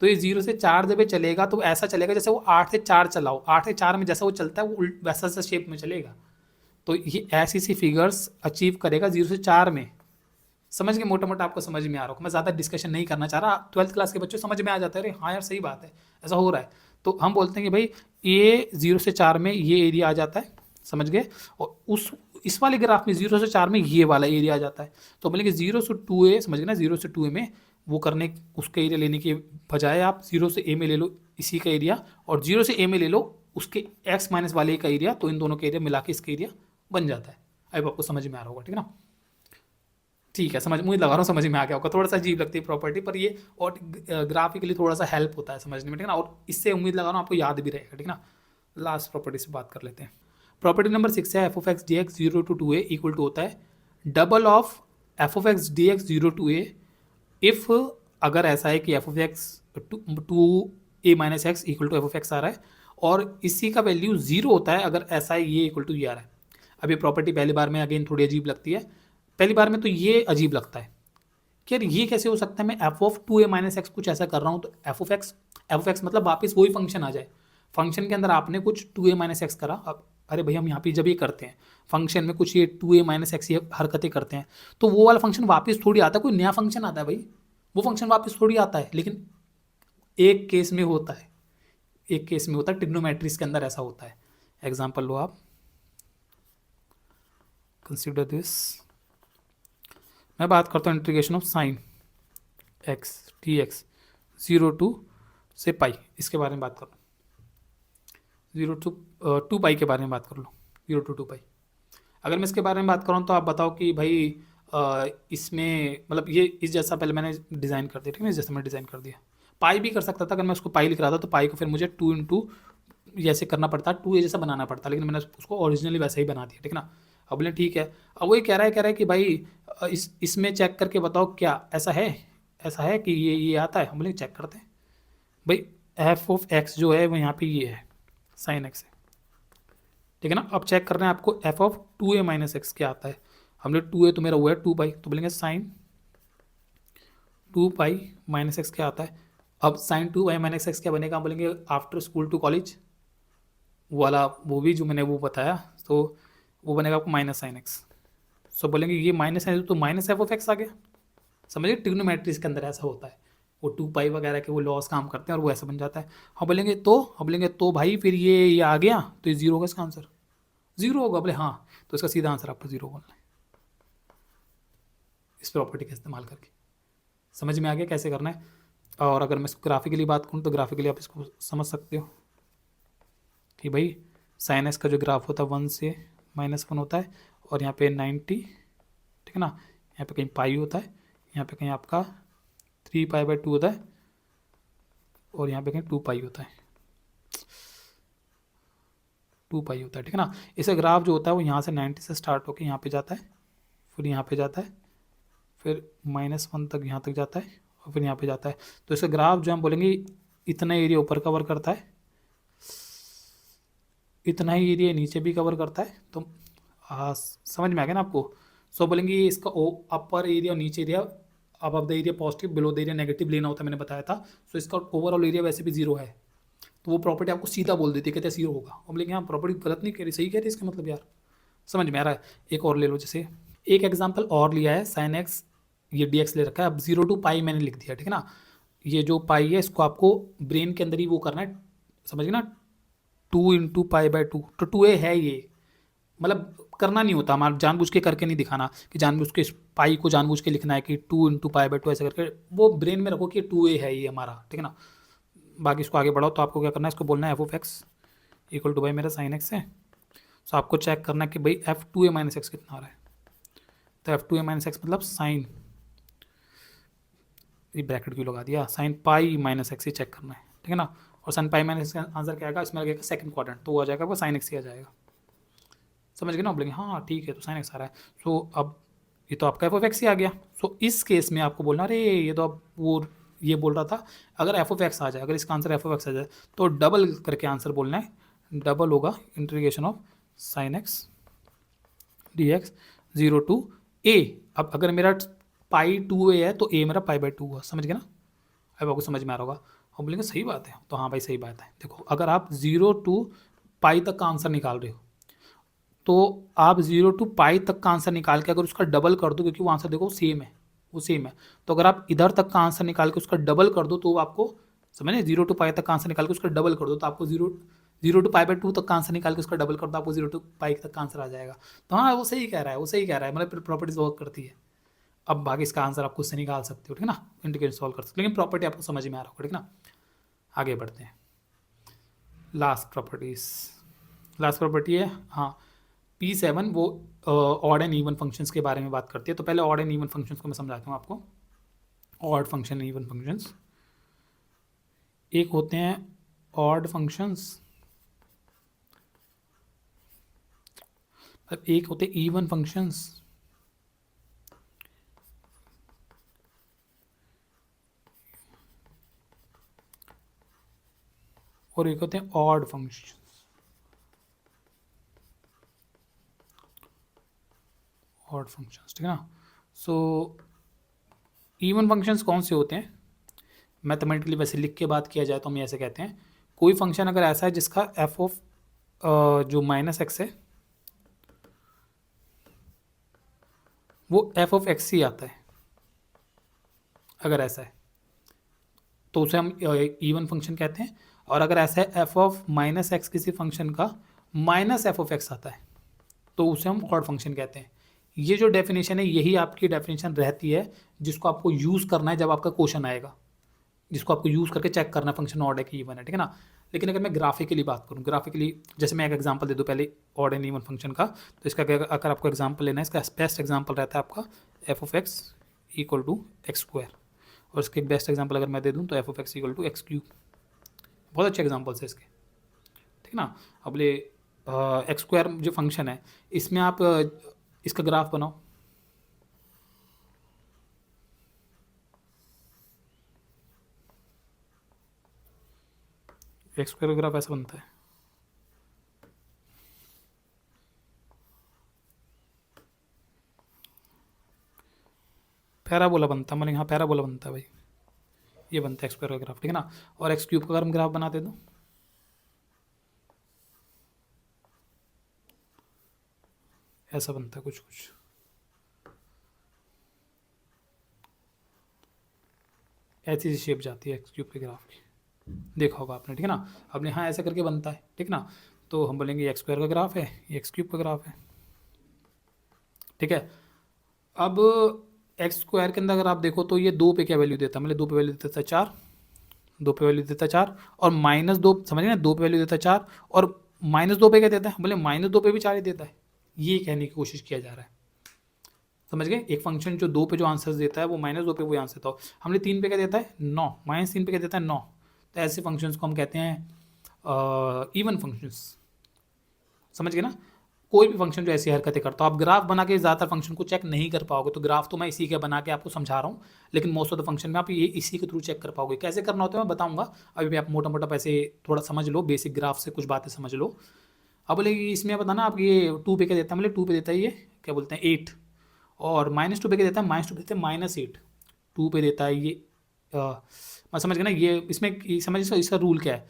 तो ये 0 से 4 जब ये चलेगा तो ऐसा चलेगा जैसे वो 8 से 4 चलाओ, 8 से 4 में जैसा वो चलता है वो वैसा सा शेप में चलेगा। तो ये ऐसी सी फिगर्स अचीव करेगा 0 से 4 में, समझ के मोटा मोटा आपको समझ में आ रहा हो। मैं ज़्यादा डिस्कशन नहीं करना चाह रहा, 12th क्लास के बच्चों समझ में आ जाता है, अरे हाँ यार सही बात है, ऐसा हो रहा है। तो हम बोलते हैं कि भाई ये 0 से 4 में ये एरिया आ जाता है, समझ गए। और इस वाले ग्राफ में 0 से 4 में ये वाला एरिया आ जाता है। तो बोलेंगे 0 से 2a, समझ गए ना, 0 से 2a में वो करने, उसका एरिया लेने के बजाय आप 0 से a में ले लो इसी का एरिया, और 0 से a में ले लो उसके x माइनस वाले का एरिया, तो इन दोनों का एरिया मिला के इसका एरिया बन जाता है। अब आपको समझ में आ रहा होगा, ठीक है ना। ठीक है, मुझे लगा रहा हूँ समझ में आ गया होगा। थोड़ा सा अजीब लगती है प्रॉपर्टी, पर ये और ग्राफिकली थोड़ा सा हेल्प होता है समझने में, ठीक है ना। और इससे उम्मीद लगा रहा हूँ आपको याद भी रहेगा, ठीक है ना। लास्ट प्रॉपर्टी से बात कर लेते हैं। प्रॉपर्टी नंबर 6 है f(x) dx 0 to 2a equal to होता है double of f(x) dx 0 to a if, अगर ऐसा है कि f(x) 2a minus x equal to f(x) आ रहा है, और इसी का वैल्यू 0 होता है अगर ऐसा है ये इक्वल टू ये आ रहा है। अब ये प्रॉपर्टी पहली बार में अगेन थोड़ी अजीब लगती है, पहली बार में तो ये अजीब लगता है कि यार ये कैसे हो सकता है, मैं f(2a माइनस एक्स) कुछ ऐसा कर रहा हूँ तो f(x) मतलब वापस वही फंक्शन आ जाए। फंक्शन के अंदर आपने कुछ 2a माइनस एक्स करा, अब अरे भाई हम यहाँ पे जब ये करते हैं फंक्शन में कुछ ये 2a माइनस एक्स ये हरकतें करते हैं, तो वो वाला फंक्शन वापस थोड़ी आता है, कोई नया फंक्शन आता है भाई, वो फंक्शन वापस थोड़ी आता है। लेकिन एक केस में होता है, एक केस में होता है, ट्रिग्नोमेट्रीज के अंदर ऐसा होता है। एग्जाम्पल लो आप, कंसिडर दिस, मैं बात करता हूँ integration of sine x dx 0 to से पाई, इसके बारे में बात कर लो, 0 to 2 पाई के बारे में बात कर लो, 0 to 2 पाई। अगर मैं इसके बारे में बात करूँ तो आप बताओ कि भाई इसमें मतलब ये इस जैसा पहले मैंने डिज़ाइन कर दिया, ठीक है, इस जैसा मैंने डिज़ाइन कर दिया। पाई भी कर सकता था, अगर मैं उसको पाई लिख रहा था तो पाई को फिर मुझे 2 into जैसे करना पड़ता, 2a जैसा बनाना पड़ता, लेकिन मैंने उसको ओरिजिनली वैसे ही बना दिया, ठीक है ना। अब बोले ठीक है, अब वही कह रहा है कि भाई इसमें चेक करके बताओ क्या ऐसा है कि ये आता है। हम बोले चेक करते हैं भाई, f(x) जो है वो यहाँ पे ये है साइन x है, ठीक है ना। अब चेक कर रहे हैं आपको f(2a माइनस एक्स) क्या आता है। हमने 2a तो मेरा हुआ है 2 पाई, तो बोलेंगे साइन 2 पाई माइनस एक्स क्या आता है। अब साइन 2 पाई माइनस एक्स क्या बनेगा, हम बोलेंगे आफ्टर स्कूल टू कॉलेज वाला वो भी जो मैंने वो बताया, तो वो बनेगा आपको माइनस साइन एक्स। सो बोलेंगे ये माइनस साइन तो माइनस f(x) आ गया, समझिए ट्रिग्नोमेट्रीज के अंदर ऐसा होता है, वो 2 पाई वगैरह के वो लॉस काम करते हैं और वो ऐसा बन जाता है। हम बोलेंगे तो भाई फिर ये आ गया तो ये 0 होगा, इसका आंसर 0 होगा। बोले हाँ, तो इसका सीधा आंसर आपको 0 बोलना है इस प्रॉपर्टी का इस्तेमाल करके। समझ में आ गया कैसे करना है। और अगर मैं इसको ग्राफिकली बात करूँ तो ग्राफिकली आप इसको समझ सकते हो कि भाई साइन एक्स का जो ग्राफ होता है 1 से -1 होता है, और यहाँ पे 90, ठीक है ना, यहाँ पे कहीं पाई होता है, यहाँ पे कहीं आपका 3π/2 होता है, और यहाँ पे कहीं 2π होता है, 2π होता है, ठीक है ना। इसका ग्राफ जो होता है वो यहाँ से 90 से स्टार्ट होकर यहाँ पे जाता है, फिर यहाँ पे जाता है, फिर -1 तक यहाँ तक जाता है, और फिर यहाँ पे जाता है। तो इसका ग्राफ जो हम बोलेंगे इतना एरिया ऊपर कवर करता है, इतना ही एरिया नीचे भी कवर करता है। तो समझ में आ गया ना आपको। सो बोलेंगे इसका अपर एरिया और नीचे एरिया, अब the area positive below the area negative लेना होता है, मैंने बताया था। सो इसका ओवरऑल एरिया वैसे भी 0 है, तो वो प्रॉपर्टी आपको सीधा बोल देती है, कहते हैं 0 होगा। और बोलेंगे हाँ प्रॉपर्टी गलत नहीं कह रही, सही कह रही, इसका मतलब यार समझ में आ रहा है। एक और ले लो, जैसे एक एग्जाम्पल और लिया है, sin x, ये dx ले रखा है, अब 0 to π मैंने लिख दिया, ठीक है ना। ये जो पाई है इसको आपको ब्रेन के अंदर ही वो करना है, समझ गए ना, 2 × π/2, तो 2a है ये, मतलब करना नहीं होता हमारा, जानबूझ के करके नहीं दिखाना कि जानबूझ के पाई को जानबूझ के लिखना है कि 2 × π/2 ऐसे करके, वो ब्रेन में रखो कि 2a है ये हमारा, ठीक है ना। बाकी इसको आगे बढ़ाओ तो आपको क्या करना है, इसको बोलना है f(x) इक्वल टू भाई मेरा sin x है। तो आपको चेक करना है कि भाई f2a - x कितना आ रहा है। तो f2a - x मतलब साइन, ये ब्रैकेट क्यों लगा दिया, sin π - x ही चेक करना है, ठीक है ना। और sin π - x का आंसर क्या आएगा, इसमें लगेगा सेकंड क्वाड्रेंट, तो वो आ जाएगा वो sin x ही आ जाएगा। समझ गए ना, बोलेंगे हाँ ठीक है, तो sin x आ रहा है। सो अब ये तो आपका f(x) ही आ गया। सो इस केस में आपको बोलना, अरे ये तो अब वो ये बोल रहा था, अगर f(x) आ जाए, अगर इसका आंसर f(x) आ जाए तो डबल करके आंसर बोलना है, डबल होगा integration of sin x dx 0 to a। अब अगर मेरा π2a है तो a मेरा π/2 हुआ, समझ गए ना। अब आपको समझ में आ रहा होगा। हम बोलेंगे सही बात है, तो हाँ भाई सही बात है। देखो अगर आप 0 to π तक का आंसर निकाल रहे हो, तो आप 0 to π तक का आंसर निकाल के अगर उसका डबल कर दो, क्योंकि वो आंसर देखो सेम है, वो सेम है, तो अगर आप इधर तक का आंसर निकाल के उसका डबल कर दो तो आपको समझे, 0 to π तक का आंसर निकाल के उसका डबल कर दो तो आपको 0 to π/2 तक का आंसर निकाल के उसका डबल कर दो, आपको 0 to π तक का आंसर आ जाएगा। तो हाँ वो सही कह रहा है, वो सही कह रहा है, मतलब प्रॉपर्टीज वर्क करती है। अब बाकी इसका आंसर आप खुद से निकाल सकते हो, ठीक है ना, इंटीग्रेशन सॉल्व कर सकते हो, लेकिन प्रॉपर्टी आपको समझ में आ रहा होगा, ठीक है ना। आगे बढ़ते हैं, लास्ट प्रॉपर्टी है हाँ P7, वो ऑड एंड इवन फंक्शंस के बारे में बात करती है। तो पहले ऑड एंड इवन फंक्शंस को मैं समझाता हूँ आपको। ऑड फंक्शन, इवन फंक्शंस, एक होते हैं ऑड फंक्शंस, एक होते हैं इवन फंक्शंस, और एक होते हैं ऑड फंक्शंस। ऑड फंक्शंस, ठीक है ना। सो इवन फंक्शंस कौन से होते हैं, मैथमेटिकली वैसे लिख के बात किया जाए तो हम ऐसे कहते हैं, कोई फंक्शन अगर ऐसा है जिसका f ऑफ जो -x है वो f ऑफ x ही आता है, अगर ऐसा है तो उसे हम इवन फंक्शन कहते हैं। और अगर ऐसा है f ऑफ -x किसी फंक्शन का -f ऑफ x आता है तो उसे हम ऑड फंक्शन कहते हैं। ये जो डेफिनेशन है यही आपकी डेफिनेशन रहती है जिसको आपको यूज़ करना है जब आपका क्वेश्चन आएगा, जिसको आपको यूज़ करके चेक करना फंक्शन ऑड है कि इवन है, ठीक है ना। लेकिन अगर मैं ग्राफिकली बात करूँ, ग्राफिकली जैसे मैं एक एग्जांपल दे दूँ पहले ऑड एंड इवन फंक्शन का, तो इसका अगर आपको एग्जांपल लेना है, इसका बेस्ट एग्जांपल रहता है आपका f of x equal to x², और इसके बेस्ट एग्जांपल अगर मैं दे दूँ तो f of x equal to x³। बहुत अच्छे एग्जांपल्स है इसके, ठीक है ना। अब ले x² जो फंक्शन है इसमें आप इसका ग्राफ बनाओ, x² का ग्राफ ऐसा बनता है, पैराबोला बनता है, मतलब यहाँ पैराबोला बनता है भाई, ये बनता है x² का ग्राफ, ठीक है ना। और x³ का अगर हम ग्राफ बना दे दो, ऐसा बनता है कुछ कुछ, ऐसी शेप जाती है x³ के ग्राफ की, देखा होगा आपने, ठीक है ना। आपने हाँ ऐसा करके बनता है, ठीक ना। तो हम बोलेंगे x² का ग्राफ है, ये x³ का ग्राफ है, ठीक है। अब x² के अंदर अगर आप देखो तो ये 2 पे क्या वैल्यू देता है, मतलब 2 पे वैल्यू देता है 4, 2 पे वैल्यू देता है 4, और -2 समझिए ना, 2 पे वैल्यू देता है 4, और -2 पे क्या देता है, बोले -2 पे भी 4 ही देता है, ये कहने की कोशिश किया जा रहा है। समझ गए? एक फंक्शन जो 2 पे जो आंसर्स देता है वो -2 पे वो आंसर देता हो। हमने 3 पे क्या देता है 9, -3 पे क्या देता है 9। तो ऐसे फंक्शंस को हम कहते हैं इवन फंक्शंस। समझ गए ना? कोई भी फंक्शन जो ऐसी हरकतें करता हो, आप ग्राफ बना के ज़्यादातर फंक्शन को चेक नहीं कर पाओगे। तो ग्राफ तो मैं इसी के बना के आपको समझा रहा हूँ, लेकिन मोस्ट ऑफ द फंक्शन में आप ये इसी के थ्रू चेक कर पाओगे। कैसे करना होता है मैं बताऊँगा। अभी भी आप मोटा मोटा पैसे थोड़ा समझ लो, बेसिक ग्राफ से कुछ बातें समझ लो। अब बोले इसमें बताना आप ये 2 पे क्या देता है, बोले 2 पे देता है ये क्या बोलते हैं 8, और -2 पे क्या देता है -2 पे देता है -8। 2 पे देता है ये मैं समझ गया ना। ये इसमें समझ इसका रूल क्या है।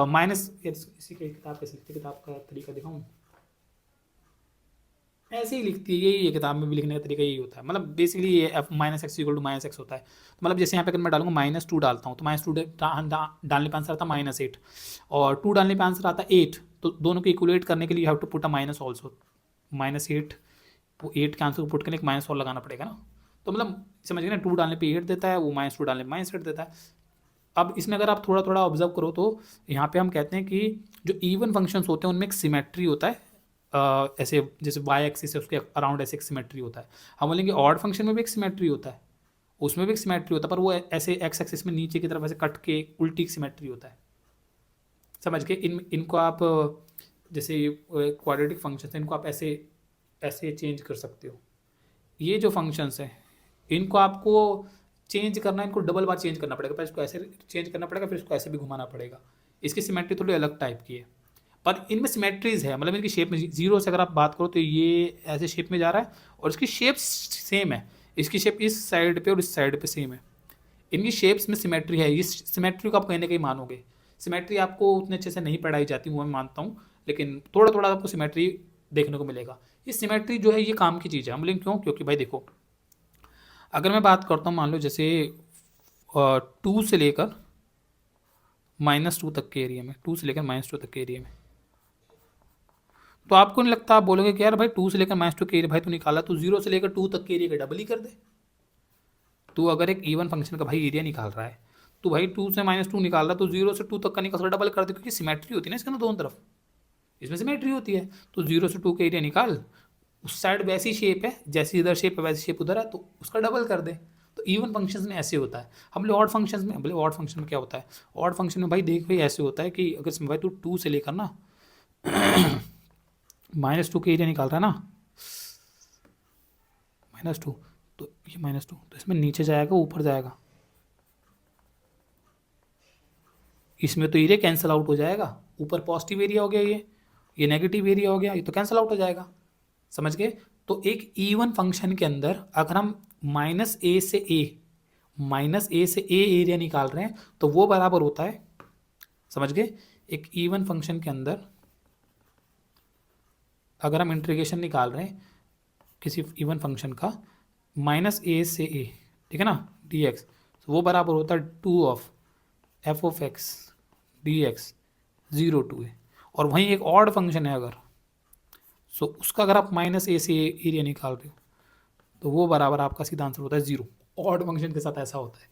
माइनस इसी की किताब कैसे लिखती है, किताब का तरीका दिखाऊँ। ऐसे ही लिखती है, यही है किताब में भी लिखने का तरीका यही होता है। मतलब बेसिकली ये -x इक्वल टू -x होता है। तो मतलब जैसे यहाँ पे अगर मैं डालूंगा -2 डालता हूँ तो -2 डालने पे आंसर आता है -8, और 2 डालने पे आंसर आता है 8। तो दोनों को इक्वलेट करने के लिए you have to put a minus also. -8 8 के आंसर को पुट करने एक माइनस और लगाना पड़ेगा ना। तो मतलब समझिए ना, 2 डालने पे 8 देता है, वो -2 डालने पे -8 देता है। अब इसमें अगर आप थोड़ा थोड़ा ऑब्जर्व करो तो यहाँ पे हम कहते हैं कि जो इवन फंक्शंस होते हैं उनमें एक सिमेट्री होता है। ऐसे जैसे वाई एक्सिस है उसके अराउंड ऐसे एक सिमेट्री होता है। हम बोलेंगे ऑड फंक्शन में भी एक सिमेट्री होता है, उसमें भी एक सिमेट्री होता है, पर वो ऐसे एक्स एक्सिस में नीचे की तरफ ऐसे कट के उल्टी सिमेट्री होता है। समझ के इनको आप जैसे क्वाड्रेटिक फंक्शन है, इनको आप ऐसे ऐसे चेंज कर सकते हो। ये जो फंक्शंस हैं इनको आपको चेंज करना है, इनको डबल बार चेंज करना पड़ेगा। पहले इसको ऐसे चेंज करना पड़ेगा, फिर इसको ऐसे भी घुमाना पड़ेगा। इसकी सिमेट्री थोड़ी अलग टाइप की है, पर इनमें सिमेट्रीज है। मतलब इनकी शेप में जीरो से अगर आप बात करो तो ये ऐसे शेप में जा रहा है, और इसकी शेप सेम है। इसकी शेप इस साइड पे और इस साइड पे सेम है। इनकी शेप्स में सिमेट्री है। इस सिमेट्री को आप कहीं ना कहीं मानोगे। सिमेट्री आपको उतने अच्छे से नहीं पढ़ाई जाती, वो मैं मानता हूँ, लेकिन थोड़ा थोड़ा आपको सिमेट्री देखने को मिलेगा। ये सिमेट्री जो है ये काम की चीज़ है। हम बोलेंगे क्यों? क्योंकि भाई देखो, अगर मैं बात करता हूँ मान लो जैसे 2 से लेकर -2 तक के एरिया में, 2 से लेकर -2 तक के एरिया में, तो आपको नहीं लगता, आप बोलोगे कि यार भाई 2 से लेकर -2 के एरिया भाई तो निकाला, तो 0 से लेकर 2 तक के एरिया का डबल ही कर दे। तो अगर एक इवन फंक्शन का भाई एरिया निकाल रहा है, तो भाई 2 से -2 निकाल रहा है, तो 0 से 2 तक का निकाल डबल कर दे, क्योंकि सिमेट्री होती है ना इसके अंदर दोनों तरफ। इसमें सिमेट्री होती है, तो 0 से 2 का एरिया निकाल, उस साइड वैसी शेप है जैसी इधर शेप है वैसी शेप उधर है, तो उसका डबल कर दे। तो इवन फंक्शंस में ऐसे होता है। हम लोग ऑड फंक्शंस में, बोले ऑड फंक्शन में क्या होता है? ऑड फंक्शन में भाई देख भाई ऐसे होता है कि अगर भाई तू 2 से लेकर ना -2 के एरिया निकाल रहा है ना, -2, तो ये -2 तो इसमें नीचे जाएगा ऊपर जाएगा, इसमें तो एरिया कैंसिल आउट हो जाएगा। ऊपर पॉजिटिव एरिया हो गया, ये नेगेटिव एरिया हो गया, ये तो कैंसिल आउट हो जाएगा। समझ गए? तो एक इवन फंक्शन के अंदर अगर हम -a से a एरिया निकाल रहे हैं तो वो बराबर होता है, समझ गए? एक इवन फंक्शन के अंदर अगर हम इंटीग्रेशन निकाल रहे हैं किसी इवन फंक्शन का -a से a, ठीक है ना, dx, तो वो बराबर होता है 2 of f(x) dx 0 to a। और वहीं एक ऑड फंक्शन है अगर, सो उसका अगर आप -a से एरिया निकाल रहे हो तो वो बराबर आपका सीधा आंसर होता है 0। ऑड फंक्शन के साथ ऐसा होता है।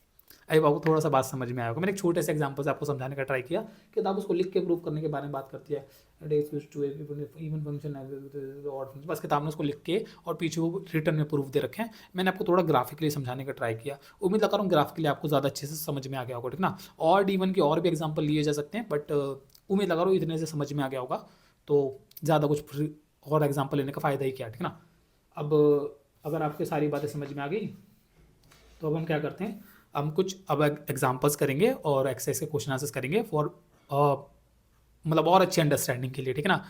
अभी आपको थोड़ा सा बात समझ में आया होगा। मैंने एक छोटे से एग्जांपल से आपको समझाने का ट्राई किया। किताब उसको लिख के प्रूव करने के बारे में बात करती है, इवन फंक्शन ऑड फंक्शन, बस किताब ने उसको लिख के और पीछे वो रिटर्न में प्रूफ दे रखे हैं। मैंने आपको थोड़ा ग्राफिकली समझाने का ट्राई किया। उम्मीद लगा रहा हूँ ग्राफिकली आपको ज़्यादा अच्छे से समझ में आ गया होगा, ठीक ना। ऑड इवन के और भी एग्जाम्पल लिए जा सकते हैं, बट उम्मीद लगा रहा हूँ इतने से समझ में आ गया होगा। तो ज़्यादा कुछ और एग्जाम्पल लेने का फ़ायदा ही क्या, ठीक ना। अब अगर आपके सारी बातें समझ में आ गई तो अब हम क्या करते हैं, हम कुछ अब एग्जांपल्स करेंगे और एक्सरसाइज के क्वेश्चन आंसर्स करेंगे फॉर मतलब और अच्छी अंडरस्टैंडिंग के लिए, ठीक है ना।